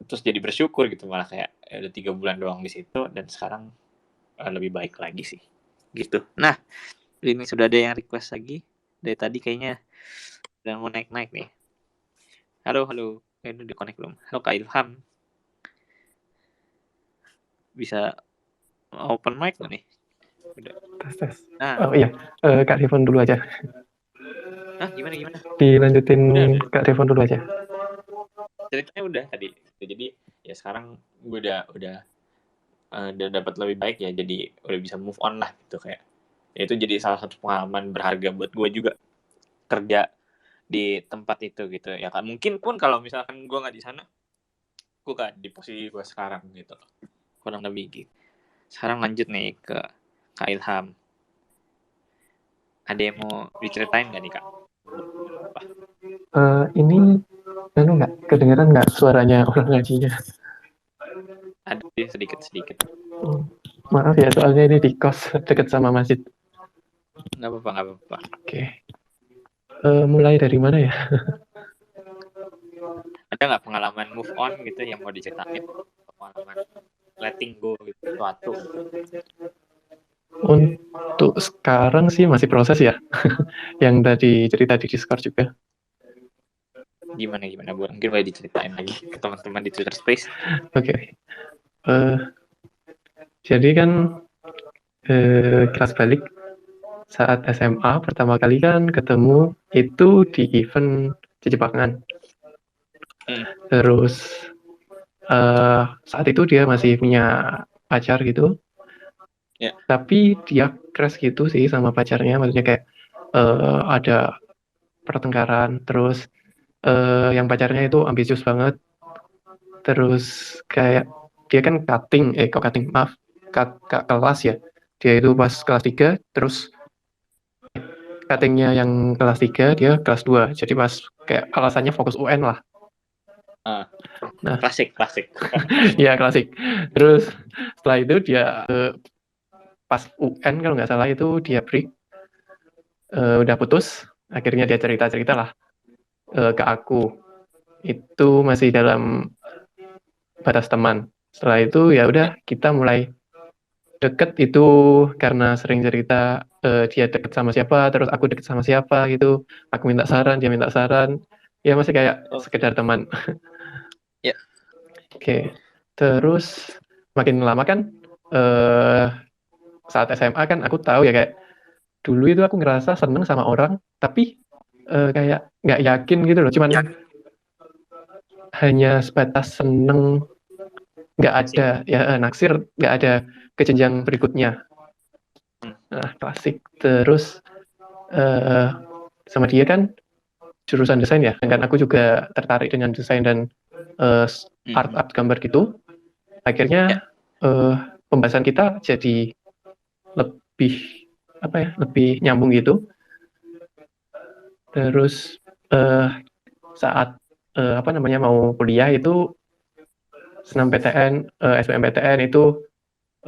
terus jadi bersyukur gitu, malah kayak udah 3 bulan doang di situ dan sekarang lebih baik lagi sih gitu. Nah, ini sudah ada yang request lagi dari tadi, kayaknya udah mau naik nih. Halo, ini udah connect belum? Halo Kak Ilham, bisa open mic nggak nih? Udah. Tes. Nah. Oh iya, Kak Devon dulu aja. Gimana? Dilanjutin udah. Kak Devon dulu aja. Ceritanya udah tadi. Jadi ya sekarang gue udah dapat lebih baik ya, jadi udah bisa move on lah gitu, kayak itu jadi salah satu pengalaman berharga buat gue juga kerja di tempat itu gitu ya kan. Mungkin pun kalau misalkan gue nggak di sana, gue gak di posisi gue sekarang gitu, kurang lebih gitu. Sekarang lanjut nih ke Kak Ilham, ada yang mau diceritain nggak nih Kak? Ini nggak kedengeran nggak suaranya orang ngajinya? Ada sedikit. Maaf ya, soalnya ini di kos dekat sama masjid. Nggak apa-apa. Oke. Mulai dari mana ya? Ada nggak pengalaman move on gitu yang mau diceritain? Pengalaman letting go gitu, sesuatu gitu. Untuk sekarang sih masih proses ya. Yang tadi cerita di Discord juga. Gimana Bu? Mungkin boleh diceritain lagi ke teman-teman di Twitter Space. Oke. Jadi kan kelas balik saat SMA pertama kali kan ketemu itu di event Jejepangan. Terus saat itu dia masih punya pacar gitu. Yeah. Tapi dia crush gitu sih sama pacarnya, maksudnya kayak ada pertengkaran, terus yang pacarnya itu ambisius banget, terus kayak dia kan kakak kelas ya, dia itu pas kelas 3, terus cuttingnya yang kelas 3, dia kelas 2, jadi pas kayak alasannya fokus UN lah. Nah, klasik. Ya klasik. Terus setelah itu dia pas UN kalau nggak salah itu dia break, udah putus, akhirnya dia cerita lah ke aku, itu masih dalam batas teman. Setelah itu ya udah kita mulai deket itu karena sering cerita dia deket sama siapa, terus aku deket sama siapa gitu, aku minta saran, dia minta saran, ya masih kayak sekedar teman. Ya. Oke. Terus makin lama kan saat SMA kan aku tahu ya, kayak dulu itu aku ngerasa seneng sama orang, tapi kayak nggak yakin gitu loh, cuman hanya sebatas seneng, nggak ada ya naksir, nggak ada ke jenjang berikutnya. Nah, klasik. Terus sama dia kan jurusan desain ya, dan aku juga tertarik dengan desain dan art gambar gitu. Akhirnya pembahasan kita jadi lebih lebih nyambung gitu. Terus saat mau kuliah itu SNMPTN, SBMPTN itu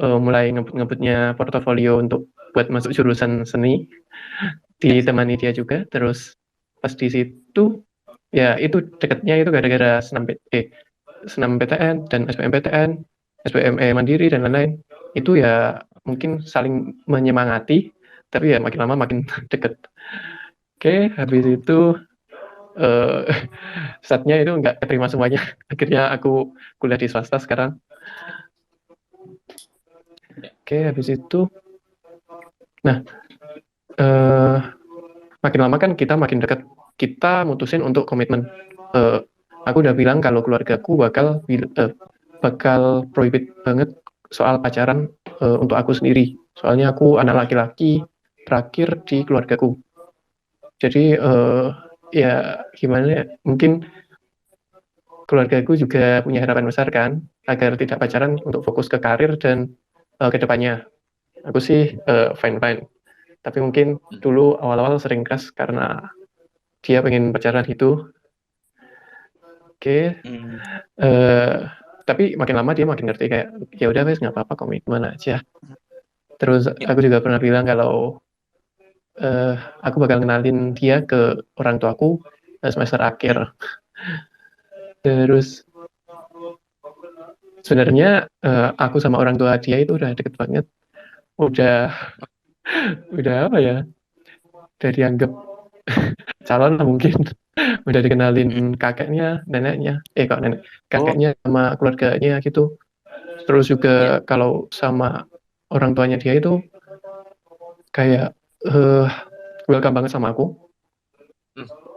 mulai ngebut-ngebutnya portofolio untuk buat masuk jurusan seni, ditemani dia juga. Terus pas di situ ya itu deketnya itu gara-gara SNMPTN dan SBMPTN, SBME Mandiri dan lain-lain. Itu ya mungkin saling menyemangati, tapi ya makin lama makin deket. Oke, habis itu saatnya itu nggak keterima semuanya. Akhirnya aku kuliah di swasta sekarang. Oke, habis itu, nah makin lama kan kita makin dekat. Kita mutusin untuk komitmen. Aku udah bilang kalau keluargaku bakal prohibit banget soal pacaran untuk aku sendiri. Soalnya aku anak laki-laki terakhir di keluargaku. Jadi ya gimana ya, mungkin keluargaku juga punya harapan besar kan, agar tidak pacaran untuk fokus ke karir dan ke depannya. Aku sih fine-fine. Tapi mungkin dulu awal-awal sering keras karena dia pengen pacaran gitu. Oke. Tapi makin lama dia makin ngerti kayak, ya udah wes nggak apa-apa, komitmen aja. Terus aku juga pernah bilang kalau aku bakal kenalin dia ke orang tuaku semester akhir. Terus sebenarnya aku sama orang tua dia itu udah deket banget. Udah apa ya? Udah dianggap calon lah mungkin. Udah dikenalin kakeknya, neneknya. Kok nenek, kakeknya sama keluarganya gitu. Terus juga kalau sama orang tuanya dia itu kayak welcome banget sama aku.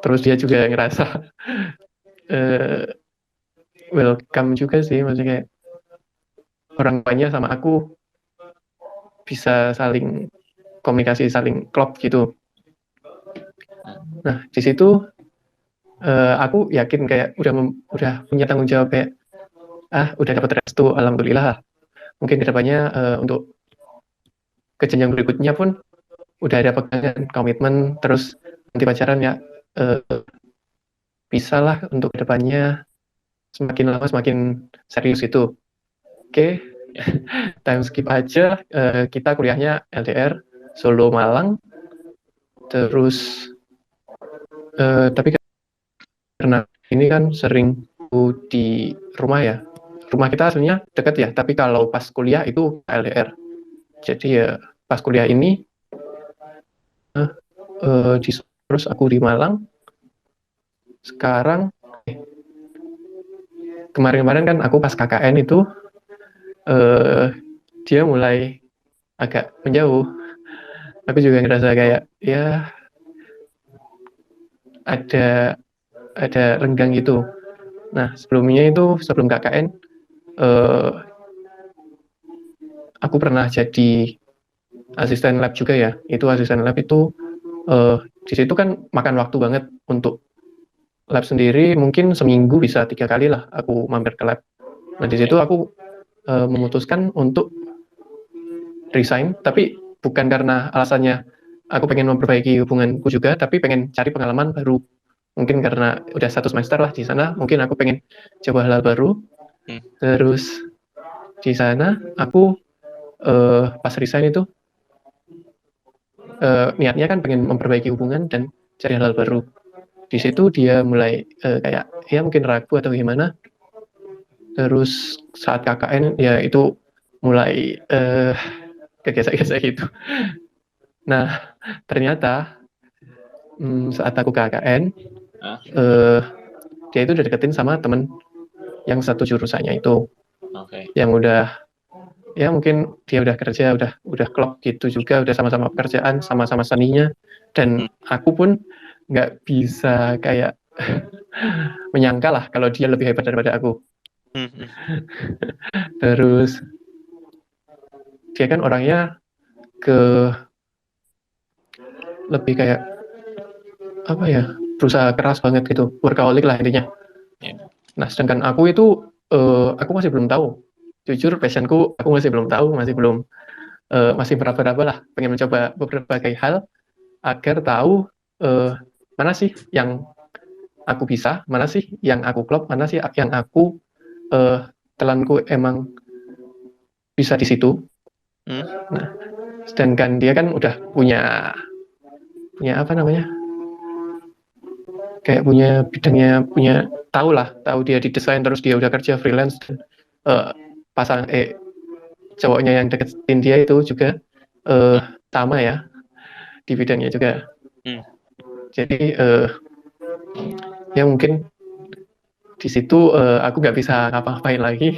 Terus dia juga ngerasa welcome juga sih, maksudnya kayak orang tuanya sama aku bisa saling komunikasi, saling klop gitu. Nah, di situ aku yakin kayak udah punya tanggung jawab kayak udah dapat restu, alhamdulillah. Mungkin kedepannya untuk ke jenjang berikutnya pun udah ada pegangan, komitmen, terus nanti pacaran ya bisa lah untuk kedepannya semakin lama semakin serius itu. Oke. Time skip aja, kita kuliahnya LDR, Solo Malang. Terus tapi karena ini kan sering di rumah ya. Rumah kita sebenarnya dekat ya, tapi kalau pas kuliah itu LDR. Jadi ya pas kuliah ini terus aku di Malang. Sekarang kemarin-kemarin kan aku pas KKN itu dia mulai agak menjauh. Aku juga ngerasa kayak ya ada renggang gitu. Nah, sebelumnya itu sebelum KKN aku pernah jadi asisten lab juga ya. Itu asisten lab itu di situ kan makan waktu banget. Untuk lab sendiri mungkin seminggu bisa 3 kali lah aku mampir ke lab. Nah, di situ aku memutuskan untuk resign, tapi bukan karena alasannya aku pengen memperbaiki hubunganku juga, tapi pengen cari pengalaman baru. Mungkin karena udah 1 semester lah di sana, mungkin aku pengen coba hal baru. Terus di sana aku pas resign itu niatnya kan pengen memperbaiki hubungan dan cari hal baru. Di situ dia mulai kayak ya mungkin ragu atau gimana. Terus saat KKN ya itu mulai kegesek-gesek gitu. Nah, ternyata saat aku KKN dia itu udah deketin sama temen yang satu jurusannya itu. Yang udah ya mungkin dia udah kerja, udah klop gitu juga, udah sama-sama pekerjaan, sama-sama seninya. Dan aku pun nggak bisa kayak menyangka lah kalau dia lebih hebat daripada aku. Terus dia kan orangnya lebih kayak apa ya, berusaha keras banget gitu, workaholic lah intinya. Nah, sedangkan aku itu aku masih belum tahu, jujur passionku aku masih belum tahu, masih belum masih meraba-raba lah, pengen mencoba berbagai hal agar tahu mana sih yang aku bisa, mana sih yang aku klop, mana sih yang aku telanku emang bisa di situ. Nah, sedangkan dia kan udah punya apa namanya, kayak punya bidangnya, tahu dia di desain, terus dia udah kerja freelance, dan cowoknya yang deketin dia itu juga sama ya di bidangnya juga. Jadi ya mungkin di situ aku nggak bisa ngapa-ngapain lagi.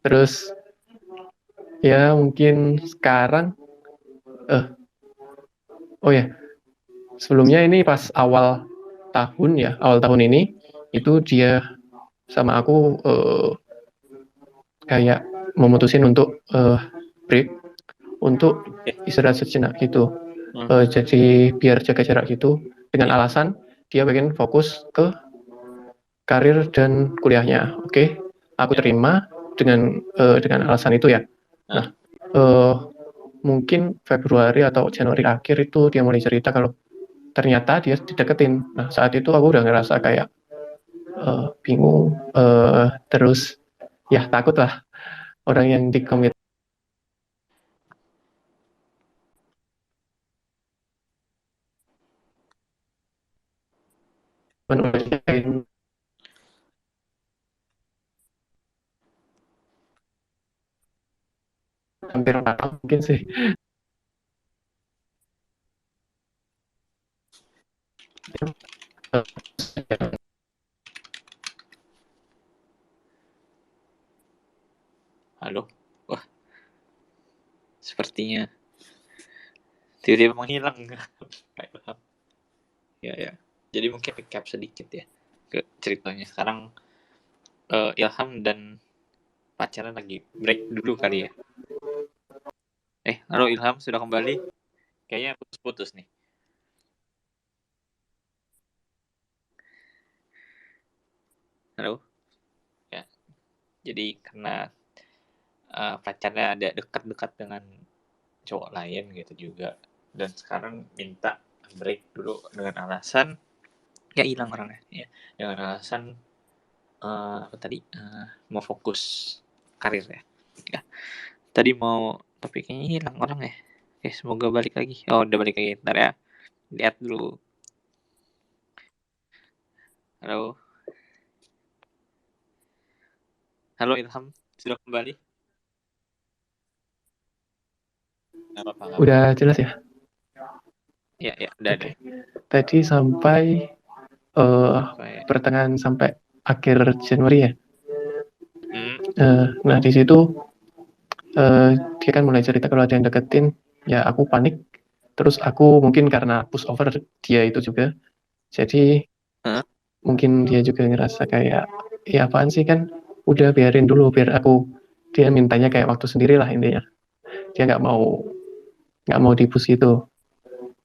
Terus ya mungkin sekarang oh ya, sebelumnya ini pas awal tahun ini itu dia sama aku kayak memutusin untuk break, untuk istirahat sejenak gitu. Jadi biar jaga jarak gitu, dengan alasan dia pengen fokus ke karir dan kuliahnya. Oke, aku terima dengan alasan itu ya. Nah, mungkin Februari atau Januari akhir itu dia mulai cerita kalau ternyata dia dideketin. Nah, saat itu aku udah ngerasa kayak bingung, terus ya takut lah, orang yang di-commit menulisin hampir 4 tahun mungkin sih. Halo, wah, sepertinya tiba-tiba menghilang. Ya. Jadi mungkin recap sedikit ya ke ceritanya. Sekarang Ilham dan pacaran lagi break dulu kali ya. Halo Ilham, sudah kembali? Kayaknya putus-putus nih. Halo? Ya. Jadi karena pacarnya ada dekat-dekat dengan cowok lain gitu juga. Dan sekarang minta break dulu dengan alasan ya hilang orangnya ya. Dengan alasan mau fokus karir ya. Tadi mau topiknya hilang orang ya. Oke, semoga balik lagi. Oh, udah balik lagi. Ntar ya. Lihat dulu. Halo. Halo Ilham, sudah kembali? Apa-apa. Udah jelas ya? Ya, udah ada. Tadi sampai pertengahan sampai akhir Januari ya. Nah di situ dia kan mulai cerita kalau ada yang deketin, ya aku panik. Terus aku mungkin karena push over dia itu juga, jadi mungkin dia juga ngerasa kayak ya apaan sih, kan udah biarin dulu, biar aku, dia mintanya kayak waktu sendiri lah intinya. Dia nggak mau di-push gitu.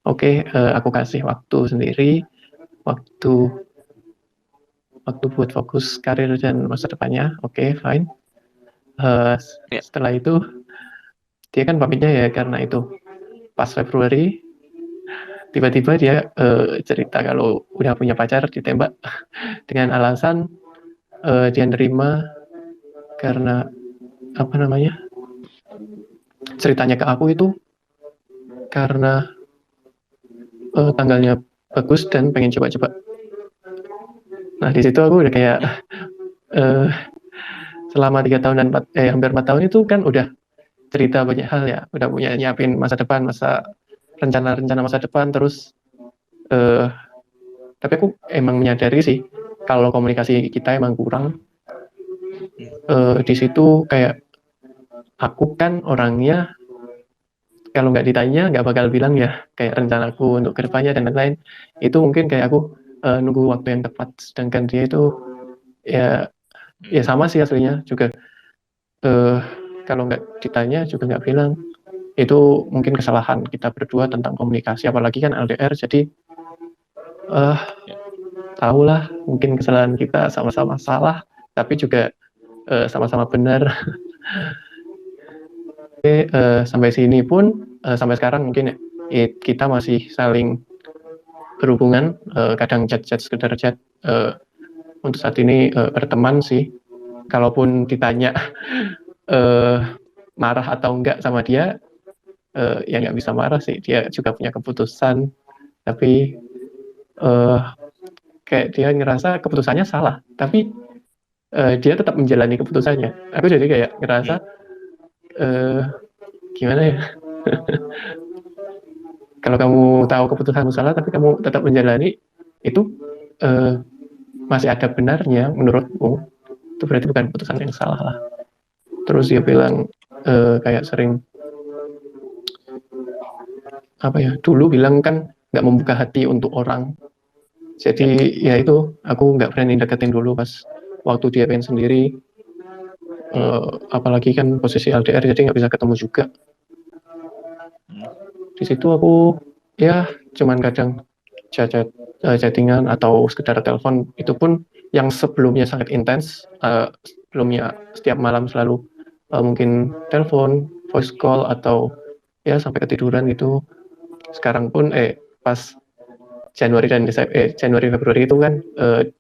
Oke, aku kasih waktu sendiri, waktu buat fokus karir dan masa depannya. Oke, fine. Setelah itu dia kan pamitnya ya karena itu pas Februari tiba-tiba dia cerita kalau udah punya pacar, ditembak dengan alasan dia nerima karena apa namanya, ceritanya ke aku itu karena tanggalnya bagus dan pengen coba-coba. Nah di situ aku udah kayak selama 3 tahun dan hampir 4 tahun itu kan udah cerita banyak hal ya, udah punya nyiapin masa depan, rencana masa depan, terus tapi aku emang menyadari sih kalau komunikasi kita emang kurang. Di situ kayak aku kan orangnya kalau nggak ditanya nggak bakal bilang ya, kayak rencanaku untuk kedepannya dan lain-lain. Itu mungkin kayak aku nunggu waktu yang tepat, sedangkan dia itu ya sama sih aslinya juga. Kalau nggak ditanya juga nggak bilang. Itu mungkin kesalahan kita berdua tentang komunikasi, apalagi kan LDR, jadi tahulah mungkin kesalahan kita sama-sama salah, tapi juga sama-sama benar. Sampai sini pun sampai sekarang mungkin kita masih saling berhubungan, kadang chat sekedar chat. Untuk saat ini berteman sih. Kalaupun ditanya marah atau enggak sama dia, ya nggak bisa marah sih. Dia juga punya keputusan, tapi kayak dia ngerasa keputusannya salah, tapi dia tetap menjalani keputusannya. Aku jadi kayak ngerasa gimana ya? Kalau kamu tahu keputusanmu salah, tapi kamu tetap menjalani, itu masih ada benarnya menurutmu. Itu berarti bukan keputusan yang salah lah. Terus dia bilang kayak sering dulu bilang kan nggak membuka hati untuk orang. Jadi ya itu, aku nggak berani deketin dulu pas waktu dia pengen sendiri. Apalagi kan posisi LDR, jadi nggak bisa ketemu juga. Di situ aku ya cuman kadang chattingan atau sekedar telepon. Itu pun yang sebelumnya sangat intens, sebelumnya setiap malam selalu mungkin telepon, voice call, atau ya sampai ketiduran gitu. Sekarang pun pas Januari Februari itu kan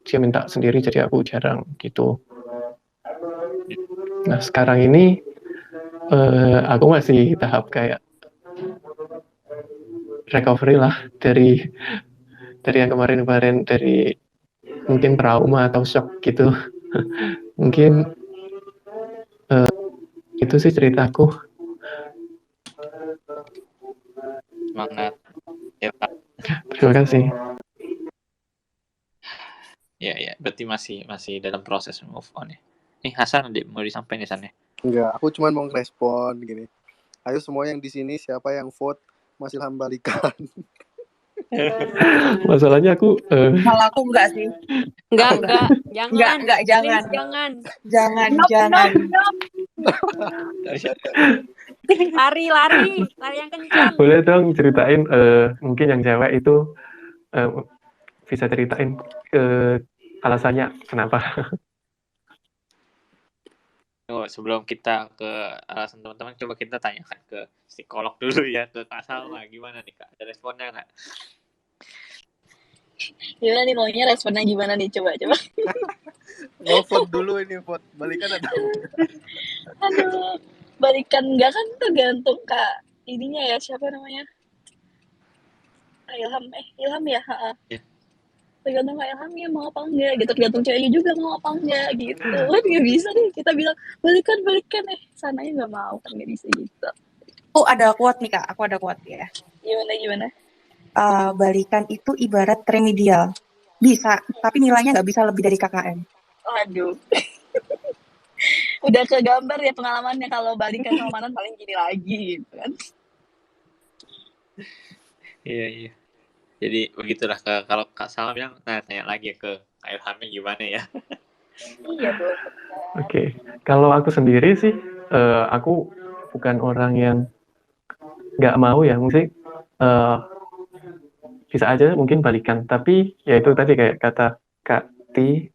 dia minta sendiri, jadi aku jarang gitu. Nah sekarang ini aku masih tahap kayak recovery lah dari yang kemarin, dari mungkin trauma atau shock gitu. Mungkin itu sih ceritaku. Semangat ya Pak. Terima kasih. Ya, berarti masih dalam proses move on ya. Nih Hasan, mau disampaikan Hasan ya? Enggak, aku cuma mau ngerespon gini. Ayo semua yang di sini, siapa yang vote Mas Ilham balikan? Masalahnya aku Kalau aku enggak sih. Enggak, jangan. Enggak, jangan. Please, Jangan. Lari yang kencang. boleh dong ceritain, mungkin yang cewek itu bisa ceritain alasannya kenapa. Sebelum kita ke alasan teman-teman, coba kita tanyakan ke psikolog dulu ya, ke Kak Salma. Gimana nih Kak? Ada responnya nggak? Gimana nih maunya responnya gimana nih? Coba. Mau vote dulu ini, vote balikan atau? Aduh, balikan enggak kan tergantung Kak ininya ya, siapa namanya? Ilham ya? Ya. Tergantung Kak Ilham ya mau apa enggak gitu, tergantung ceweknya juga mau apa enggak gitu. Kan nggak bisa nih kita bilang balikan sananya nggak mau, kan nggak bisa gitu. Oh, ada quote nih Kak, aku ada quote ya. Gimana? Balikan itu ibarat remedial. Bisa, tapi nilainya nggak bisa lebih dari KKM. Aduh. Udah kegambar ya pengalamannya, kalau balikan sama mantan paling gini lagi gitu kan. Iya. Jadi begitulah, kalau Kak Salma bilang, tanya lagi ke Kak Ilhamnya gimana ya. Iya dong. Oke. Kalau aku sendiri sih, aku bukan orang yang nggak mau ya, mungkin bisa aja mungkin balikan, tapi ya itu tadi kayak kata Kak Ti,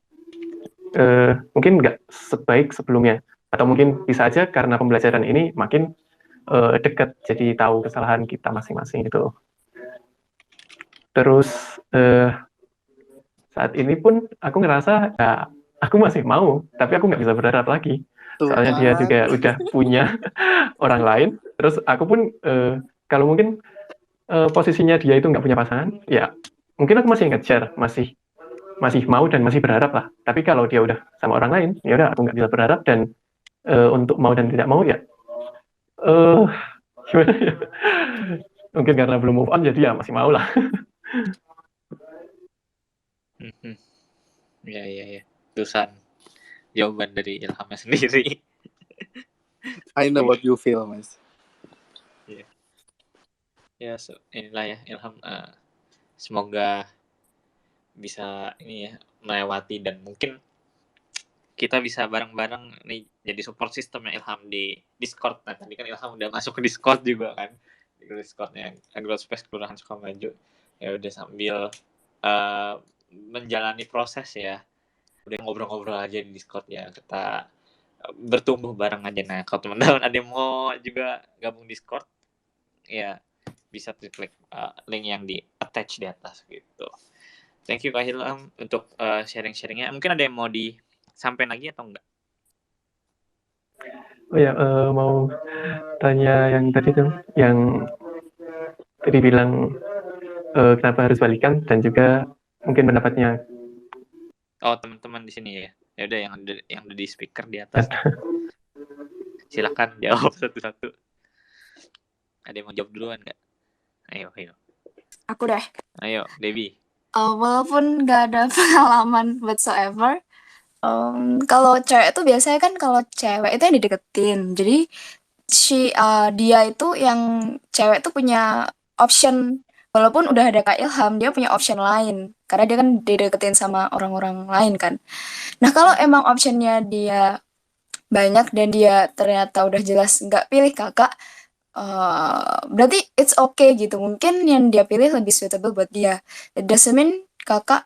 mungkin nggak sebaik sebelumnya, atau mungkin bisa aja karena pembelajaran ini makin dekat, jadi tahu kesalahan kita masing-masing gitu. Terus saat ini pun aku ngerasa ya, aku masih mau, tapi aku nggak bisa berharap lagi. Soalnya dia juga udah punya orang lain. Terus aku pun kalau mungkin posisinya dia itu nggak punya pasangan, ya mungkin aku masih ngejar, masih mau dan masih berharap lah. Tapi kalau dia udah sama orang lain, ya udah aku nggak bisa berharap, dan untuk mau dan tidak mau ya gimana ya? Mungkin karena belum move on, jadi ya masih mau lah. Iya. Terusan jawaban dari Ilhamnya sendiri. I know what you feel, Mas. Ya, inilah ya Ilham. Semoga bisa ini ya melewati, dan mungkin kita bisa bareng-bareng nih jadi support systemnya Ilham di Discord. Nah tadi kan Ilham udah masuk ke Discord juga kan, di Discordnya Growth Space Kelurahan Sukamaju. Ya udah sambil menjalani proses ya, udah ngobrol-ngobrol aja di Discord ya, kita bertumbuh bareng aja. Nah, kalau teman-teman ada yang mau juga gabung Discord, ya bisa klik link yang di attach di atas gitu. Thank you Kak Ilham untuk sharing-sharingnya. Mungkin ada yang mau disampaikan lagi atau enggak? Oh ya, mau tanya yang tadi tuh, yang tadi bilang kenapa harus balikan, dan juga mungkin pendapatnya. Oh, teman-teman di sini ya. Ya udah yang ada di speaker di atas. Silakan jawab satu-satu. Ada yang mau jawab duluan nggak? Ayo. Aku deh. Ayo, Debbie. Walaupun nggak ada pengalaman whatsoever, kalau cewek itu biasanya kan kalau cewek itu yang dideketin. Jadi dia itu yang cewek itu punya option, walaupun udah ada Kak Ilham, dia punya option lain karena dia kan dideketin sama orang-orang lain kan. Nah, kalau emang optionnya dia banyak dan dia ternyata udah jelas nggak pilih kakak, berarti it's okay gitu. Mungkin yang dia pilih lebih suitable buat dia. It doesn't mean kakak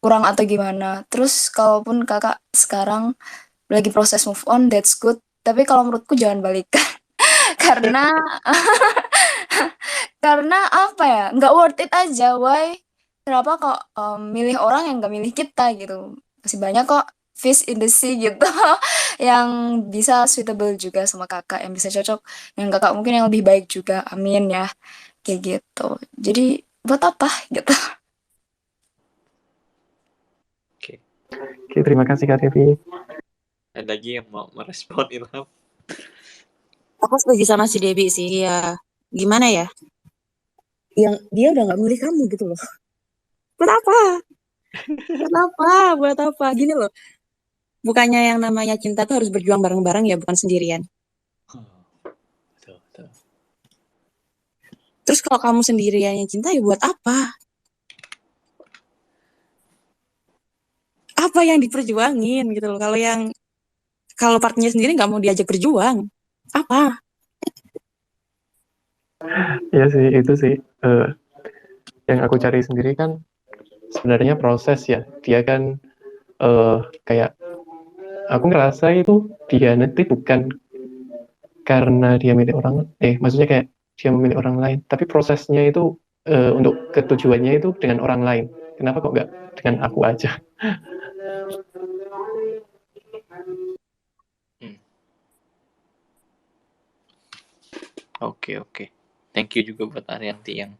kurang atau gimana. Terus kalaupun kakak sekarang lagi proses move on, that's good. Tapi kalau menurutku jangan balikan. karena karena apa ya, nggak worth it aja. Why? Kenapa kok milih orang yang nggak milih kita gitu? Masih banyak kok fish in the sea gitu yang bisa suitable juga sama kakak, yang bisa cocok yang kakak, mungkin yang lebih baik juga, amin ya, kayak gitu. Jadi buat apa gitu. Oke, terima kasih Kak Devi. Ada lagi yang mau merespon Ilham? Aku setuju sama si Debbie sih, ya gimana ya, yang dia udah nggak milih kamu gitu loh. Buat apa gini loh, bukannya yang namanya cinta tuh harus berjuang bareng-bareng ya, bukan sendirian. Betul. Terus kalau kamu sendirian yang cinta, ya buat apa yang diperjuangin gitu loh. Kalau partnernya sendiri nggak mau diajak berjuang, apa? Iya sih, itu sih yang aku cari sendiri kan sebenarnya proses ya. Dia kan kayak aku ngerasa itu dia nanti bukan karena dia milih orang, maksudnya kayak dia memilih orang lain, tapi prosesnya itu untuk ketujuannya itu dengan orang lain. Kenapa kok nggak dengan aku aja? Oke. Thank you juga buat Arianti yang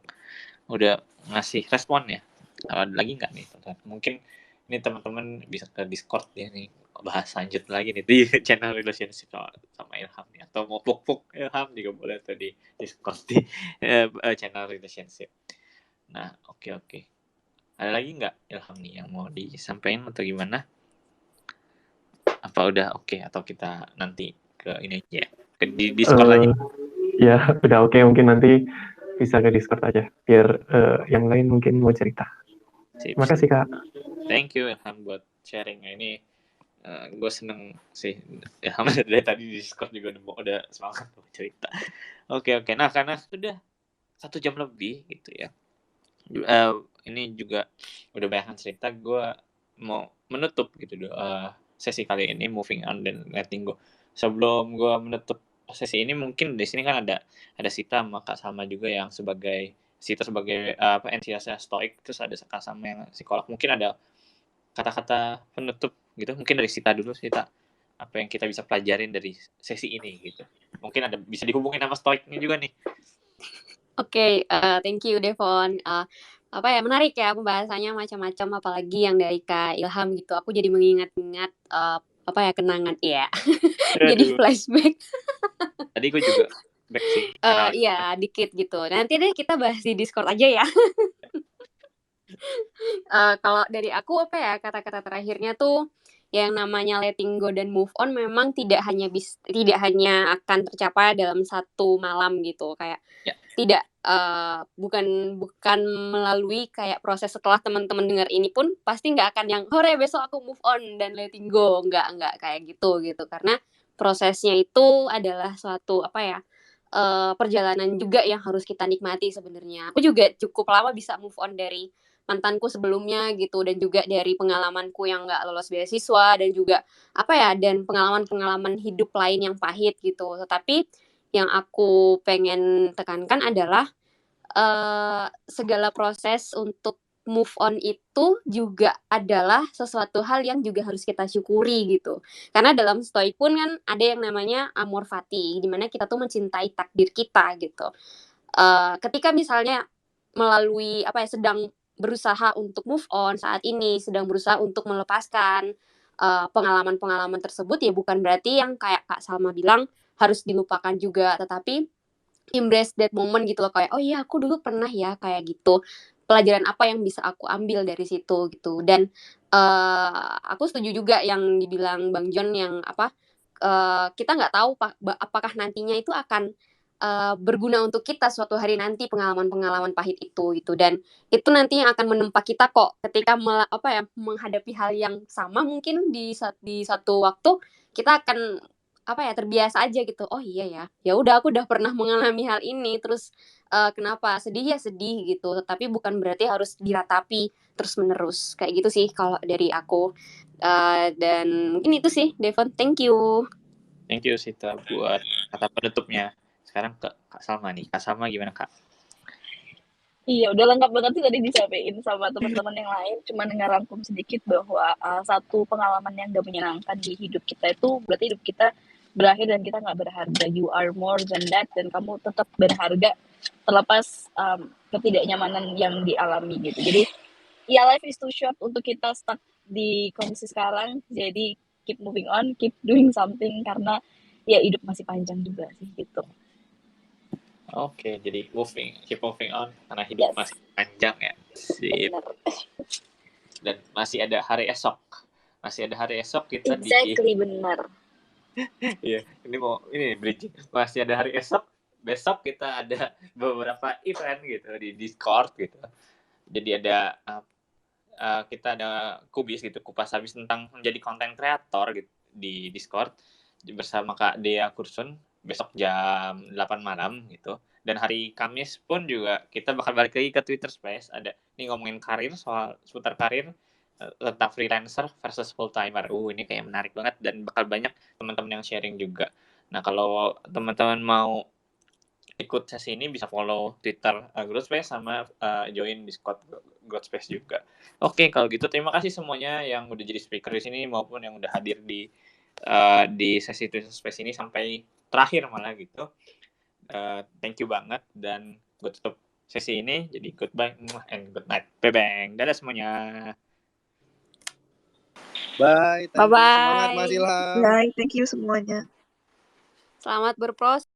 udah ngasih respon ya. Kalau ada lagi nggak nih? Mungkin ini teman-teman bisa ke Discord ya nih, bahas lanjut lagi nih di channel relationship sama Ilham nih, atau mau puk Ilham juga boleh tuh di Discord di channel relationship. Nah, oke. Ada lagi nggak Ilham nih yang mau disampaikan atau gimana? Apa udah oke, atau kita nanti ke ini aja ke di Discord aja? Ya, udah oke. Mungkin nanti bisa ke Discord aja, biar yang lain mungkin mau cerita. Terima kasih Kak. Thank you Ilham buat sharing ini. Gue seneng sih Ilham dari tadi di Discord juga udah semangat mau cerita. Oke. Nah, karena sudah 1 jam lebih gitu ya. Ini juga udah banyak cerita. Gue mau menutup gitu sesi kali ini, moving on dan letting go. Sebelum gue menutup sesi ini, mungkin di sini kan ada Sita sama Kak Salma juga yang sebagai Sita sebagai entusiasnya stoik, terus ada Kak Salma yang psikolog. Mungkin ada kata-kata penutup gitu. Mungkin dari Sita dulu, Sita. Apa yang kita bisa pelajarin dari sesi ini gitu. Mungkin ada bisa dihubungin sama stoiknya juga nih. Oke, thank you Devon. Menarik ya pembahasannya, macam-macam, apalagi yang dari Kak Ilham gitu. Aku jadi mengingat-ingat kenangan ya. Jadi flashback. Tadi gue juga back sih. Iya, dikit gitu. Nanti deh kita bahas di Discord aja ya. Kalau dari aku kata-kata terakhirnya tuh, yang namanya letting go dan move on memang tidak hanya akan tercapai dalam 1 malam gitu, kayak tidak bukan melalui kayak proses. Setelah teman-teman dengar ini pun pasti nggak akan yang hore besok aku move on dan letting go, nggak kayak gitu karena prosesnya itu adalah suatu perjalanan juga yang harus kita nikmati sebenarnya. Aku juga cukup lama bisa move on dari mantanku sebelumnya gitu, dan juga dari pengalamanku yang nggak lolos beasiswa, dan juga dan pengalaman-pengalaman hidup lain yang pahit gitu. Tetapi yang aku pengen tekankan adalah segala proses untuk move on itu juga adalah sesuatu hal yang juga harus kita syukuri gitu. Karena dalam stoik pun kan ada yang namanya amor fati, di mana kita tuh mencintai takdir kita gitu. Ketika misalnya melalui sedang berusaha untuk move on saat ini, sedang berusaha untuk melepaskan pengalaman-pengalaman tersebut, ya bukan berarti yang kayak Kak Salma bilang harus dilupakan juga, tetapi embrace that moment gitu loh, kayak oh iya aku dulu pernah ya kayak gitu, pelajaran apa yang bisa aku ambil dari situ gitu. Dan aku setuju juga yang dibilang Bang John yang kita nggak tahu apakah nantinya itu akan berguna untuk kita suatu hari nanti, pengalaman-pengalaman pahit itu gitu. Dan itu nanti yang akan menempa kita kok ketika menghadapi hal yang sama, mungkin di satu waktu kita akan terbiasa aja gitu. Oh iya ya udah aku udah pernah mengalami hal ini, terus kenapa sedih ya sedih gitu, tapi bukan berarti harus diratapi terus menerus kayak gitu sih kalau dari aku. Dan mungkin itu sih, Devon. Thank you Sita buat kata penutupnya. Sekarang ke Kak Salma nih. Kak Salma gimana, Kak? Iya, udah lengkap banget sih tadi disampaikan sama teman-teman yang lain. Cuma ngerangkum sedikit bahwa satu pengalaman yang gak menyenangkan di hidup kita itu berarti hidup kita berakhir dan kita nggak berharga. You are more than that, dan kamu tetap berharga terlepas ketidaknyamanan yang dialami gitu. Jadi ya, life is too short untuk kita stuck di kondisi sekarang. Jadi keep moving on, keep doing something, karena ya hidup masih panjang juga sih gitu. Oke, jadi keep moving on karena hidup masih panjang ya. Sip. Dan masih ada hari esok. Kita benar. Iya, ini bridging. Masih ada hari esok. Besok kita ada beberapa event gitu di Discord gitu. Jadi ada kita ada kupas habis tentang menjadi content creator gitu di Discord bersama Kak Dea Kursun besok jam 8 malam gitu. Dan hari Kamis pun juga kita bakal balik lagi ke Twitter Space. Ada nih ngomongin karir, soal seputar karir tentang freelancer versus full timer. Ini kayak menarik banget dan bakal banyak teman-teman yang sharing juga. Nah, kalau teman-teman mau ikut sesi ini bisa follow Twitter Growth Space sama join Discord Growth Space juga. Oke, kalau gitu terima kasih semuanya yang udah jadi speaker di sini maupun yang udah hadir di sesi Twitter Space ini sampai terakhir malah gitu. Thank you banget, dan gue tutup sesi ini. Jadi goodbye and good night. Bye-bye. Dadah semuanya. Bye. Bye-bye. Semangat Mas Ilham. Bye, thank you semuanya. Selamat berproses.